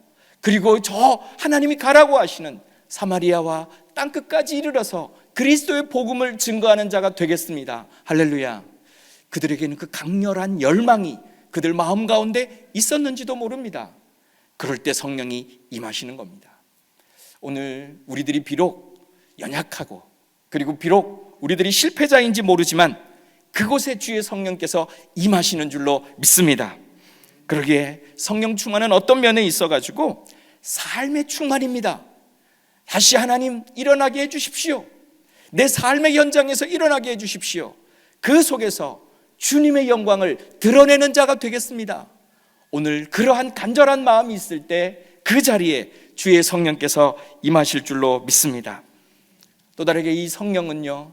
그리고 저 하나님이 가라고 하시는 사마리아와 땅끝까지 이르러서 그리스도의 복음을 증거하는 자가 되겠습니다. 할렐루야. 그들에게는 그 강렬한 열망이 그들 마음 가운데 있었는지도 모릅니다. 그럴 때 성령이 임하시는 겁니다. 오늘 우리들이 비록 연약하고 그리고 비록 우리들이 실패자인지 모르지만 그곳에 주의 성령께서 임하시는 줄로 믿습니다. 그러기에 성령 충만은 어떤 면에 있어가지고 삶의 충만입니다. 다시 하나님 일어나게 해주십시오. 내 삶의 현장에서 일어나게 해주십시오. 그 속에서 주님의 영광을 드러내는 자가 되겠습니다. 오늘 그러한 간절한 마음이 있을 때 그 자리에 주의 성령께서 임하실 줄로 믿습니다. 또 다르게 이 성령은요,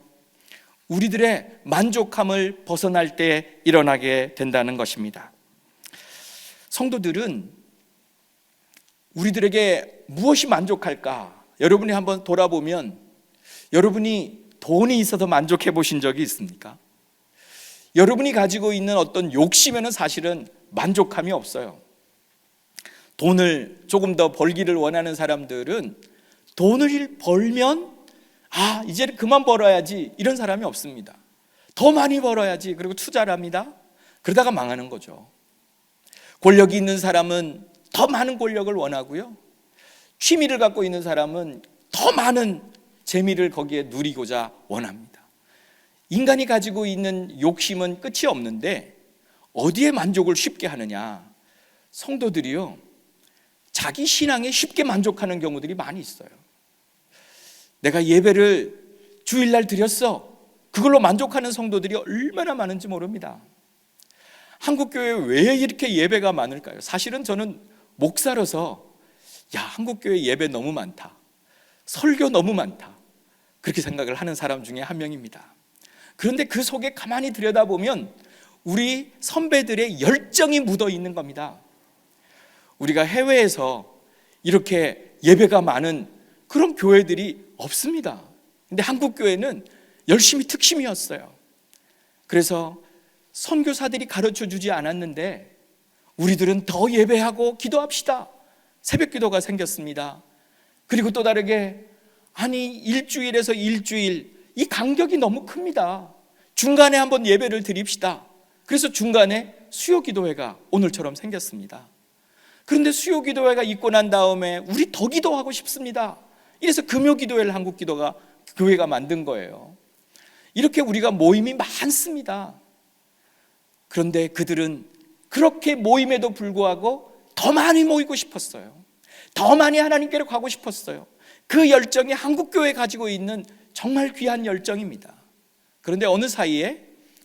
우리들의 만족함을 벗어날 때 일어나게 된다는 것입니다. 성도들은 우리들에게 무엇이 만족할까? 여러분이 한번 돌아보면 여러분이 돈이 있어서 만족해 보신 적이 있습니까? 여러분이 가지고 있는 어떤 욕심에는 사실은 만족함이 없어요. 돈을 조금 더 벌기를 원하는 사람들은 돈을 벌면 이제 그만 벌어야지 이런 사람이 없습니다. 더 많이 벌어야지, 그리고 투자를 합니다. 그러다가 망하는 거죠. 권력이 있는 사람은 더 많은 권력을 원하고요, 취미를 갖고 있는 사람은 더 많은 재미를 거기에 누리고자 원합니다. 인간이 가지고 있는 욕심은 끝이 없는데 어디에 만족을 쉽게 하느냐? 성도들이요, 자기 신앙에 쉽게 만족하는 경우들이 많이 있어요. 내가 예배를 주일날 드렸어, 그걸로 만족하는 성도들이 얼마나 많은지 모릅니다. 한국교회에 왜 이렇게 예배가 많을까요? 사실은 저는 목사로서 한국교회 예배 너무 많다, 설교 너무 많다, 그렇게 생각을 하는 사람 중에 한 명입니다. 그런데 그 속에 가만히 들여다보면 우리 선배들의 열정이 묻어 있는 겁니다. 우리가 해외에서 이렇게 예배가 많은 그런 교회들이 없습니다. 근데 한국 교회는 열심히 특심이었어요. 그래서 선교사들이 가르쳐 주지 않았는데 우리들은 더 예배하고 기도합시다, 새벽 기도가 생겼습니다. 그리고 또 다르게 일주일에서 일주일 이 간격이 너무 큽니다. 중간에 한번 예배를 드립시다. 그래서 중간에 수요 기도회가 오늘처럼 생겼습니다. 그런데 수요 기도회가 있고 난 다음에 우리 더 기도하고 싶습니다. 이래서 금요 기도회를 한국 교회가 만든 거예요. 이렇게 우리가 모임이 많습니다. 그런데 그들은 그렇게 모임에도 불구하고 더 많이 모이고 싶었어요. 더 많이 하나님께로 가고 싶었어요. 그 열정이 한국교회에 가지고 있는 정말 귀한 열정입니다. 그런데 어느 사이에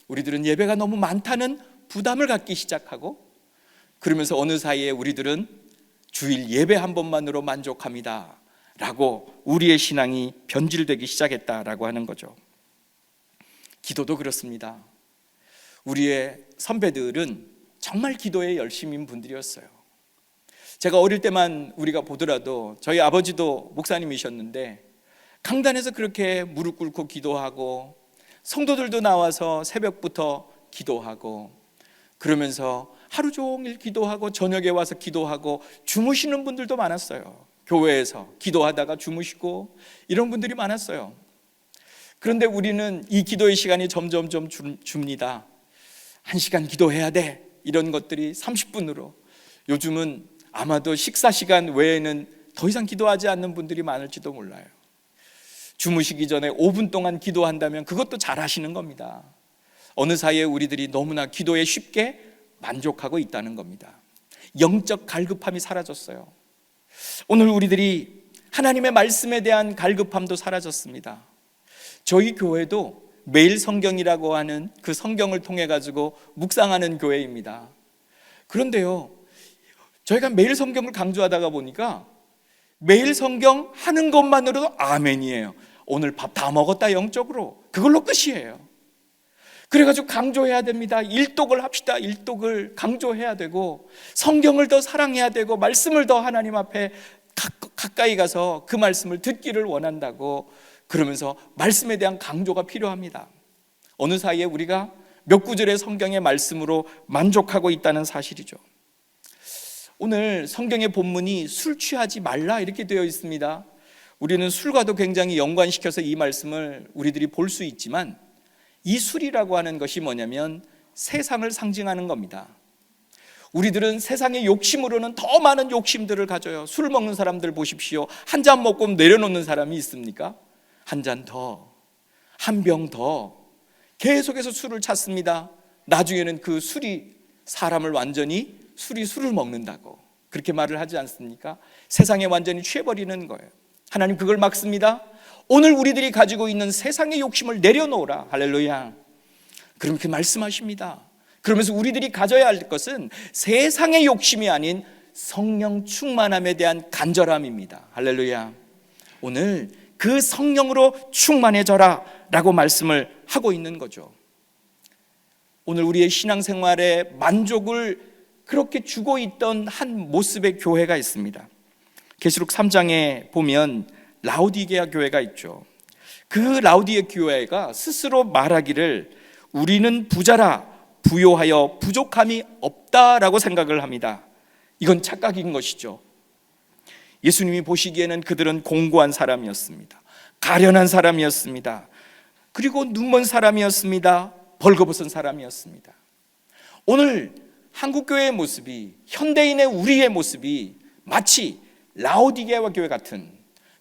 우리들은 예배가 너무 많다는 부담을 갖기 시작하고, 그러면서 어느 사이에 우리들은 주일 예배 한 번만으로 만족합니다 라고 우리의 신앙이 변질되기 시작했다라고 하는 거죠. 기도도 그렇습니다. 우리의 선배들은 정말 기도에 열심인 분들이었어요. 제가 어릴 때만 우리가 보더라도 저희 아버지도 목사님이셨는데 강단에서 그렇게 무릎 꿇고 기도하고 성도들도 나와서 새벽부터 기도하고 그러면서 하루 종일 기도하고 저녁에 와서 기도하고 주무시는 분들도 많았어요. 교회에서 기도하다가 주무시고 이런 분들이 많았어요. 그런데 우리는 이 기도의 시간이 점점 줍니다. 1시간 기도해야 돼, 이런 것들이 30분으로, 요즘은 아마도 식사 시간 외에는 더 이상 기도하지 않는 분들이 많을지도 몰라요. 주무시기 전에 5분 동안 기도한다면 그것도 잘하시는 겁니다. 어느 사이에 우리들이 너무나 기도에 쉽게 만족하고 있다는 겁니다. 영적 갈급함이 사라졌어요. 오늘 우리들이 하나님의 말씀에 대한 갈급함도 사라졌습니다. 저희 교회도 매일 성경이라고 하는 그 성경을 통해 가지고 묵상하는 교회입니다. 그런데요, 저희가 매일 성경을 강조하다가 보니까 매일 성경 하는 것만으로도 아멘이에요. 오늘 밥 다 먹었다 영적으로. 그걸로 끝이에요. 그래가지고 강조해야 됩니다. 일독을 합시다. 일독을 강조해야 되고, 성경을 더 사랑해야 되고, 말씀을 더 하나님 앞에 가까이 가서 그 말씀을 듣기를 원한다고, 그러면서 말씀에 대한 강조가 필요합니다. 어느 사이에 우리가 몇 구절의 성경의 말씀으로 만족하고 있다는 사실이죠. 오늘 성경의 본문이 술 취하지 말라 이렇게 되어 있습니다. 우리는 술과도 굉장히 연관시켜서 이 말씀을 우리들이 볼 수 있지만, 이 술이라고 하는 것이 뭐냐면 세상을 상징하는 겁니다. 우리들은 세상의 욕심으로는 더 많은 욕심들을 가져요. 술 먹는 사람들 보십시오. 한 잔 먹고 내려놓는 사람이 있습니까? 한 잔 더, 한 병 더, 계속해서 술을 찾습니다. 나중에는 그 술이 사람을 완전히 술을 먹는다고 그렇게 말을 하지 않습니까? 세상에 완전히 취해버리는 거예요. 하나님 그걸 막습니다. 오늘 우리들이 가지고 있는 세상의 욕심을 내려놓으라. 할렐루야. 그렇게 말씀하십니다. 그러면서 우리들이 가져야 할 것은 세상의 욕심이 아닌 성령 충만함에 대한 간절함입니다. 할렐루야. 오늘 그 성령으로 충만해져라 라고 말씀을 하고 있는 거죠. 오늘 우리의 신앙생활에 만족을 그렇게 주고 있던 한 모습의 교회가 있습니다. 계시록 3장에 보면 라오디게아 교회가 있죠. 그 라오디게아 교회가 스스로 말하기를 우리는 부자라 부요하여 부족함이 없다라고 생각을 합니다. 이건 착각인 것이죠. 예수님이 보시기에는 그들은 공고한 사람이었습니다. 가련한 사람이었습니다. 그리고 눈먼 사람이었습니다. 벌거벗은 사람이었습니다. 오늘 한국교회의 모습이, 현대인의 우리의 모습이 마치 라오디게아 교회 같은,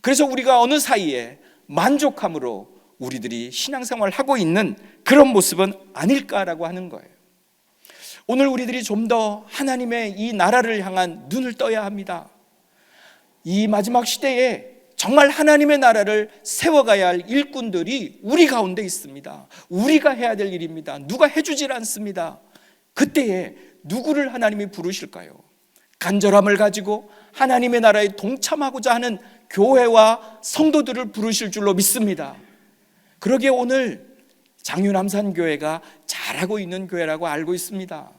그래서 우리가 어느 사이에 만족함으로 우리들이 신앙생활을 하고 있는 그런 모습은 아닐까라고 하는 거예요. 오늘 우리들이 좀 더 하나님의 이 나라를 향한 눈을 떠야 합니다. 이 마지막 시대에 정말 하나님의 나라를 세워가야 할 일꾼들이 우리 가운데 있습니다. 우리가 해야 될 일입니다. 누가 해주질 않습니다. 그때에 누구를 하나님이 부르실까요? 간절함을 가지고 하나님의 나라에 동참하고자 하는 교회와 성도들을 부르실 줄로 믿습니다. 그러기에 오늘 장윤함산교회가 잘하고 있는 교회라고 알고 있습니다.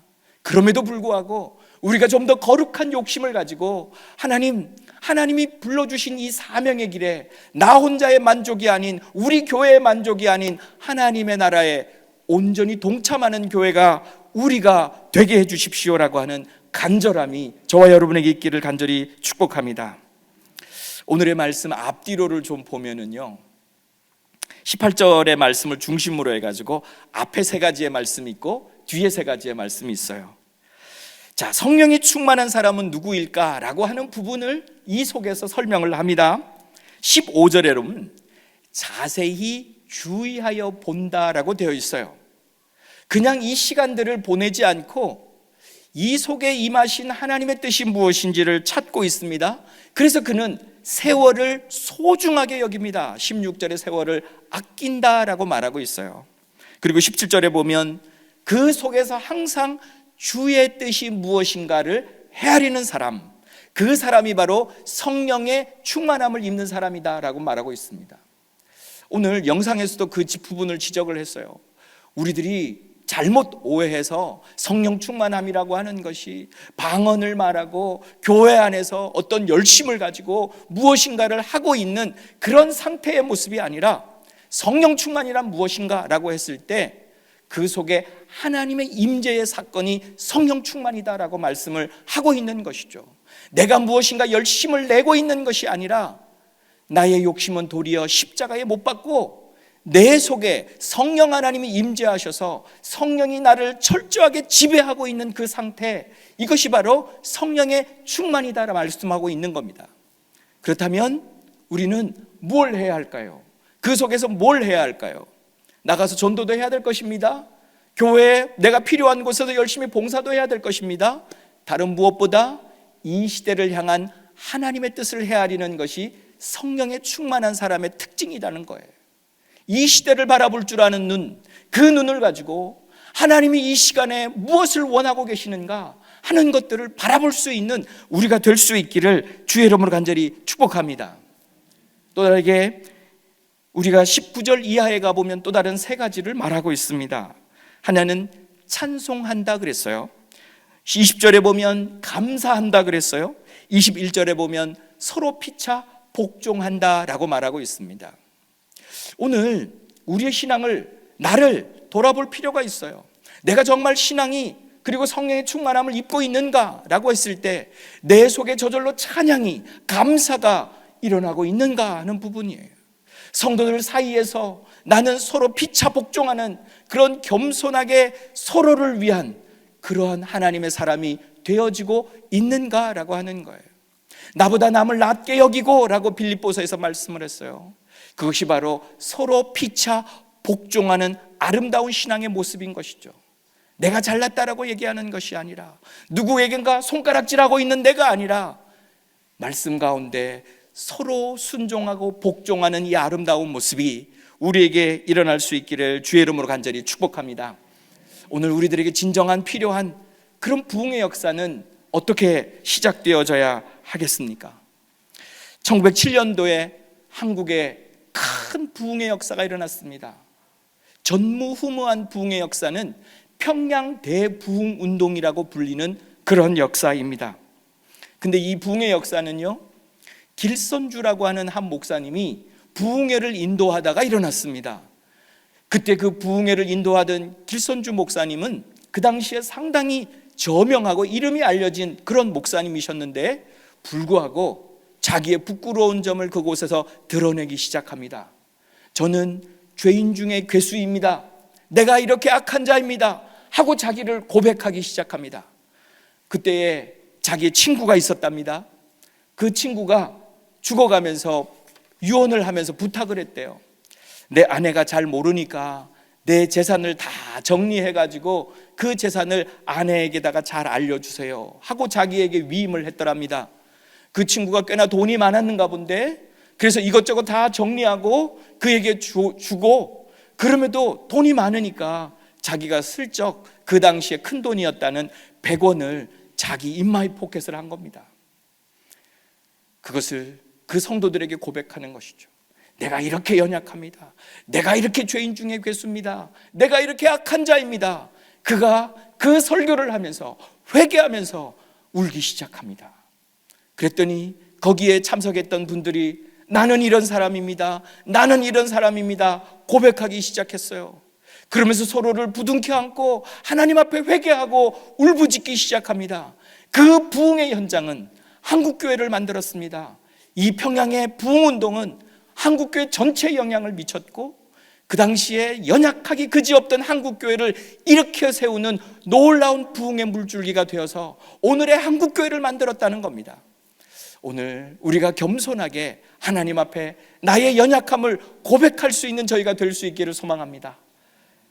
그럼에도 불구하고 우리가 좀 더 거룩한 욕심을 가지고 하나님이 불러주신 이 사명의 길에 나 혼자의 만족이 아닌, 우리 교회의 만족이 아닌 하나님의 나라에 온전히 동참하는 교회가 우리가 되게 해주십시오라고 하는 간절함이 저와 여러분에게 있기를 간절히 축복합니다. 오늘의 말씀 앞뒤로를 좀 보면은요, 18절의 말씀을 중심으로 해가지고 앞에 세 가지의 말씀이 있고 뒤에 세 가지의 말씀이 있어요. 자, 성령이 충만한 사람은 누구일까라고 하는 부분을 이 속에서 설명을 합니다. 15절에는 자세히 주의하여 본다라고 되어 있어요. 그냥 이 시간들을 보내지 않고 이 속에 임하신 하나님의 뜻이 무엇인지를 찾고 있습니다. 그래서 그는 세월을 소중하게 여깁니다. 16절에 세월을 아낀다라고 말하고 있어요. 그리고 17절에 보면 그 속에서 항상 주의 뜻이 무엇인가를 헤아리는 사람, 그 사람이 바로 성령의 충만함을 입는 사람이다라고 말하고 있습니다. 오늘 영상에서도 그 부분을 지적을 했어요. 우리들이 잘못 오해해서 성령 충만함이라고 하는 것이 방언을 말하고 교회 안에서 어떤 열심을 가지고 무엇인가를 하고 있는 그런 상태의 모습이 아니라, 성령 충만이란 무엇인가라고 했을 때 그 속에 하나님의 임재의 사건이 성령 충만이다라고 말씀을 하고 있는 것이죠. 내가 무엇인가 열심을 내고 있는 것이 아니라 나의 욕심은 도리어 십자가에 못 박고 내 속에 성령 하나님이 임재하셔서 성령이 나를 철저하게 지배하고 있는 그 상태, 이것이 바로 성령의 충만이다라고 말씀하고 있는 겁니다. 그렇다면 우리는 뭘 해야 할까요? 그 속에서 뭘 해야 할까요? 나가서 전도도 해야 될 것입니다. 교회에 내가 필요한 곳에서 열심히 봉사도 해야 될 것입니다. 다른 무엇보다 이 시대를 향한 하나님의 뜻을 헤아리는 것이 성령에 충만한 사람의 특징이라는 거예요. 이 시대를 바라볼 줄 아는 눈, 그 눈을 가지고 하나님이 이 시간에 무엇을 원하고 계시는가 하는 것들을 바라볼 수 있는 우리가 될 수 있기를 주의 이름으로 간절히 축복합니다. 또 다르게 우리가 19절 이하에 가보면 또 다른 세 가지를 말하고 있습니다. 하나는 찬송한다 그랬어요. 20절에 보면 감사한다 그랬어요. 21절에 보면 서로 피차 복종한다라고 말하고 있습니다. 오늘 우리의 신앙을, 나를 돌아볼 필요가 있어요. 내가 정말 신앙이 그리고 성령의 충만함을 입고 있는가라고 했을 때 내 속에 저절로 찬양이, 감사가 일어나고 있는가 하는 부분이에요. 성도들 사이에서 나는 서로 피차 복종하는 그런 겸손하게 서로를 위한 그러한 하나님의 사람이 되어지고 있는가라고 하는 거예요. 나보다 남을 낮게 여기고 라고 빌립보서에서 말씀을 했어요. 그것이 바로 서로 피차 복종하는 아름다운 신앙의 모습인 것이죠. 내가 잘났다라고 얘기하는 것이 아니라, 누구에겐가 손가락질하고 있는 내가 아니라, 말씀 가운데 서로 순종하고 복종하는 이 아름다운 모습이 우리에게 일어날 수 있기를 주의 이름으로 간절히 축복합니다. 오늘 우리들에게 진정한 필요한 그런 부흥의 역사는 어떻게 시작되어져야 하겠습니까? 1907년도에 한국에 큰 부흥의 역사가 일어났습니다. 전무후무한 부흥의 역사는 평양 대부흥운동이라고 불리는 그런 역사입니다. 근데 이 부흥의 역사는요, 길선주라고 하는 한 목사님이 부흥회를 인도하다가 일어났습니다. 그때 그 부흥회를 인도하던 길선주 목사님은 그 당시에 상당히 저명하고 이름이 알려진 그런 목사님이셨는데 불구하고 자기의 부끄러운 점을 그곳에서 드러내기 시작합니다. 저는 죄인 중에 괴수입니다. 내가 이렇게 악한 자입니다. 하고 자기를 고백하기 시작합니다. 그때에 자기의 친구가 있었답니다. 그 친구가 죽어가면서 유언을 하면서 부탁을 했대요. 내 아내가 잘 모르니까 내 재산을 다 정리해가지고 그 재산을 아내에게다가 잘 알려주세요 하고 자기에게 위임을 했더랍니다. 그 친구가 꽤나 돈이 많았는가 본데, 그래서 이것저것 다 정리하고 그에게 주고, 그럼에도 돈이 많으니까 자기가 슬쩍 그 당시에 큰 돈이었다는 100원을 자기 인마이 포켓을 한 겁니다. 그것을 그 성도들에게 고백하는 것이죠. 내가 이렇게 연약합니다. 내가 이렇게 죄인 중에 괴수입니다. 내가 이렇게 악한 자입니다. 그가 그 설교를 하면서 회개하면서 울기 시작합니다. 그랬더니 거기에 참석했던 분들이 나는 이런 사람입니다. 나는 이런 사람입니다. 고백하기 시작했어요. 그러면서 서로를 부둥켜 안고 하나님 앞에 회개하고 울부짖기 시작합니다. 그 부흥의 현장은 한국교회를 만들었습니다. 이 평양의 부흥운동은 한국교회 전체에 영향을 미쳤고, 그 당시에 연약하기 그지없던 한국교회를 일으켜 세우는 놀라운 부흥의 물줄기가 되어서 오늘의 한국교회를 만들었다는 겁니다. 오늘 우리가 겸손하게 하나님 앞에 나의 연약함을 고백할 수 있는 저희가 될 수 있기를 소망합니다.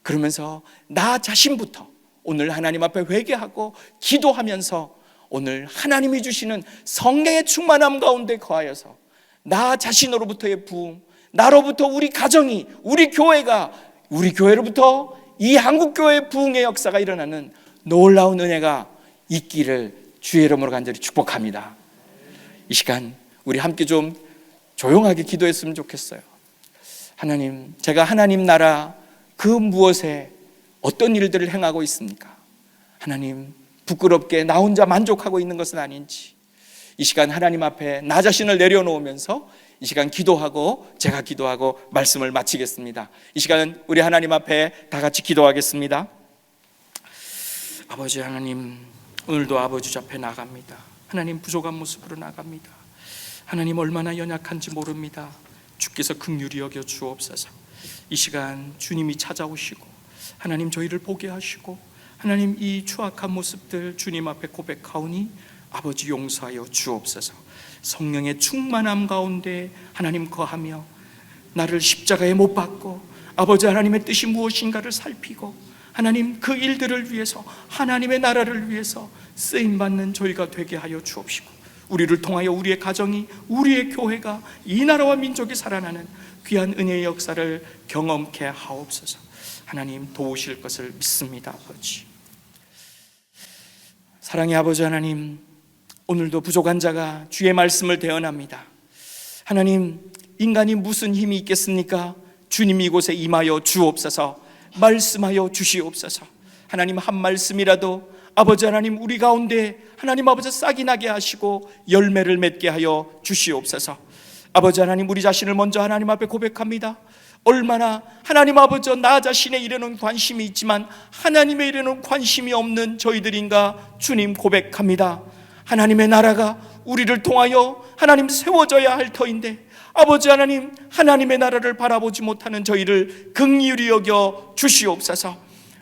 그러면서 나 자신부터 오늘 하나님 앞에 회개하고 기도하면서 오늘 하나님이 주시는 성령의 충만함 가운데 거하여서 나 자신으로부터의 부흥, 나로부터 우리 가정이, 우리 교회가, 우리 교회로부터 이 한국교회의 부흥의 역사가 일어나는 놀라운 은혜가 있기를 주의 이름으로 간절히 축복합니다. 이 시간 우리 함께 좀 조용하게 기도했으면 좋겠어요. 하나님, 제가 하나님 나라 그 무엇에 어떤 일들을 행하고 있습니까? 하나님, 부끄럽게 나 혼자 만족하고 있는 것은 아닌지, 이 시간 하나님 앞에 나 자신을 내려놓으면서 이 시간 기도하고 제가 기도하고 말씀을 마치겠습니다. 이 시간은 우리 하나님 앞에 다 같이 기도하겠습니다. 아버지 하나님, 오늘도 아버지 앞에 나갑니다. 하나님, 부족한 모습으로 나갑니다. 하나님, 얼마나 연약한지 모릅니다. 주께서 긍휼히 여겨 주옵소서. 이 시간 주님이 찾아오시고 하나님 저희를 보게 하시고 하나님 이 추악한 모습들 주님 앞에 고백하오니 아버지 용서하여 주옵소서. 성령의 충만함 가운데 하나님 거하며 나를 십자가에 못 박고 아버지 하나님의 뜻이 무엇인가를 살피고 하나님 그 일들을 위해서 하나님의 나라를 위해서 쓰임받는 저희가 되게 하여 주옵시고, 우리를 통하여 우리의 가정이, 우리의 교회가, 이 나라와 민족이 살아나는 귀한 은혜의 역사를 경험케 하옵소서. 하나님 도우실 것을 믿습니다. 아버지, 사랑의 아버지 하나님, 오늘도 부족한 자가 주의 말씀을 대언합니다. 하나님, 인간이 무슨 힘이 있겠습니까? 주님 이곳에 임하여 주옵소서. 말씀하여 주시옵소서. 하나님, 한 말씀이라도 아버지 하나님 우리 가운데 하나님 아버지 싹이 나게 하시고 열매를 맺게 하여 주시옵소서. 아버지 하나님, 우리 자신을 먼저 하나님 앞에 고백합니다. 얼마나 하나님 아버지 나 자신의 일에는 관심이 있지만 하나님의 일에는 관심이 없는 저희들인가 주님 고백합니다. 하나님의 나라가 우리를 통하여 하나님 세워져야 할 터인데 아버지 하나님, 하나님의 나라를 바라보지 못하는 저희를 긍휼히 여겨 주시옵소서.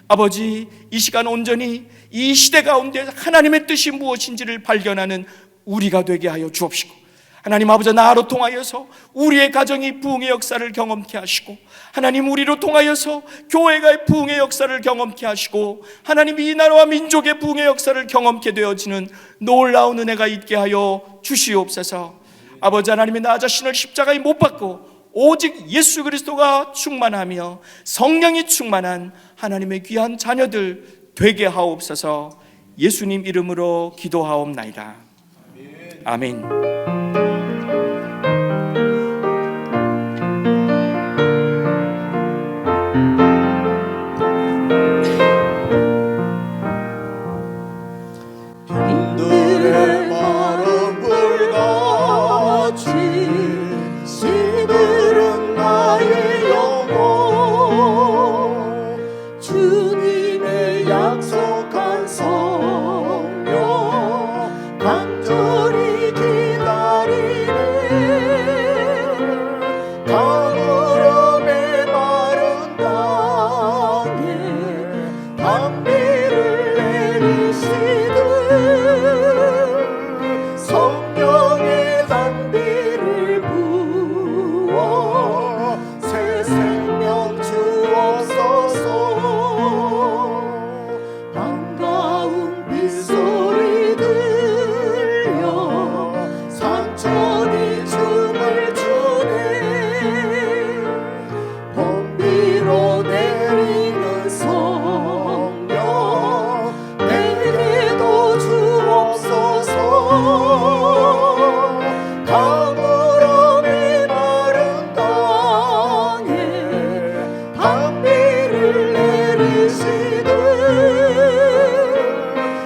아버지, 이 시간 온전히 이 시대 가운데 하나님의 뜻이 무엇인지를 발견하는 우리가 되게 하여 주옵시고, 하나님 아버지 나로 통하여서 우리의 가정이 부흥의 역사를 경험케 하시고, 하나님 우리로 통하여서 교회가 부흥의 역사를 경험케 하시고, 하나님 이 나라와 민족의 부흥의 역사를 경험케 되어지는 놀라운 은혜가 있게 하여 주시옵소서. 아버지 하나님이 나 자신을 십자가에 못 박고 오직 예수 그리스도가 충만하며 성령이 충만한 하나님의 귀한 자녀들 되게 하옵소서. 예수님 이름으로 기도하옵나이다. 아멘. 빈들의 마른 불같이 시들은 나의 영혼, 주님의 약속한 성령 간절히 기다리네. 가물음에 마른 땅에 단비를 내리시듯 성령의 단비를 부어 새 생명 주옵소서. 반가운 빗소리 들려 산천이 춤을 추네. 범비로 내리는 성령 내게도 주옵소서. 가물음이 마른 땅에 단비를 내리시듯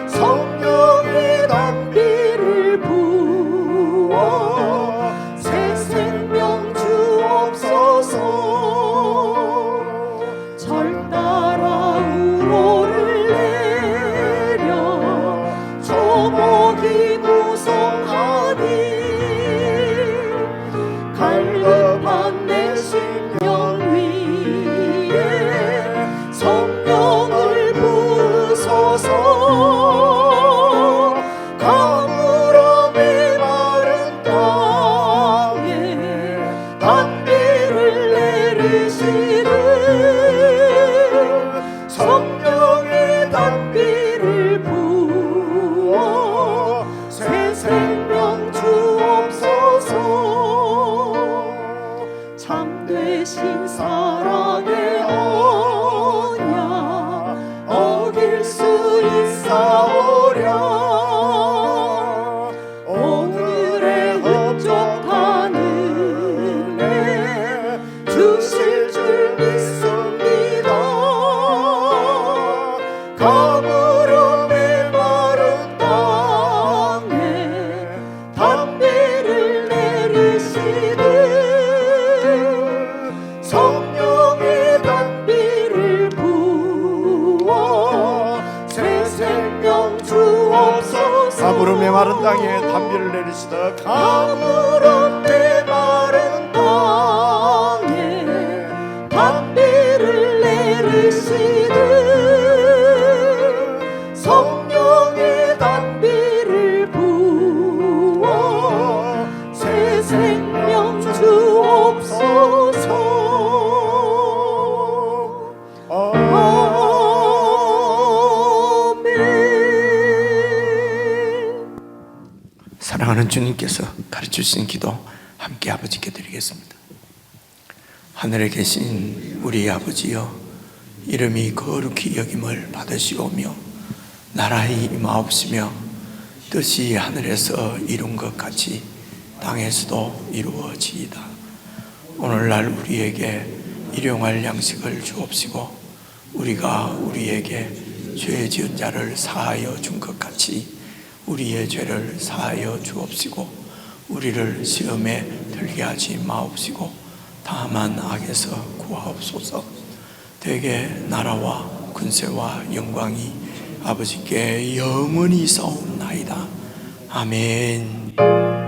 성령의 단비를 부어 새 생명 주옵소서. 절 따라 우로를 내려 조목이 무성하니 갈급한 내 심령 위에 성령을 부으소서. 가물음이 마른 땅에 단비를 내리시듯 성령의 단비를 부어 새 생명 주옵소서. 참되신 사랑의 언약 어길 수 있사오랴. 오늘의 흡족한 은혜 주실 줄 믿습니다. 가물음에 마른 땅에 단비를 내리시듯 성령의 단비를 부어 새 생명 주옵소서. 가물음에 마른 땅에 단비를 내리시다. 가물음에 마른 땅에 단비를 내리시듯 성령의 단비를 부어 새 생명 주옵소서. 나는 주님께서 가르쳐 주신 기도 함께 아버지께 드리겠습니다. 하늘에 계신 우리 아버지여, 이름이 거룩히 여김을 받으시오며 나라의 임하옵시며 뜻이 하늘에서 이룬 것 같이 땅에서도 이루어지이다. 오늘날 우리에게 일용할 양식을 주옵시고 우리가 우리에게 죄 지은 자를 사하여 준 것 같이 우리의 죄를 사하여 주옵시고 우리를 시험에 들게 하지 마옵시고 다만 악에서 구하옵소서. 대개 나라와 군세와 영광이 아버지께 영원히 있사옵나이다. 아멘.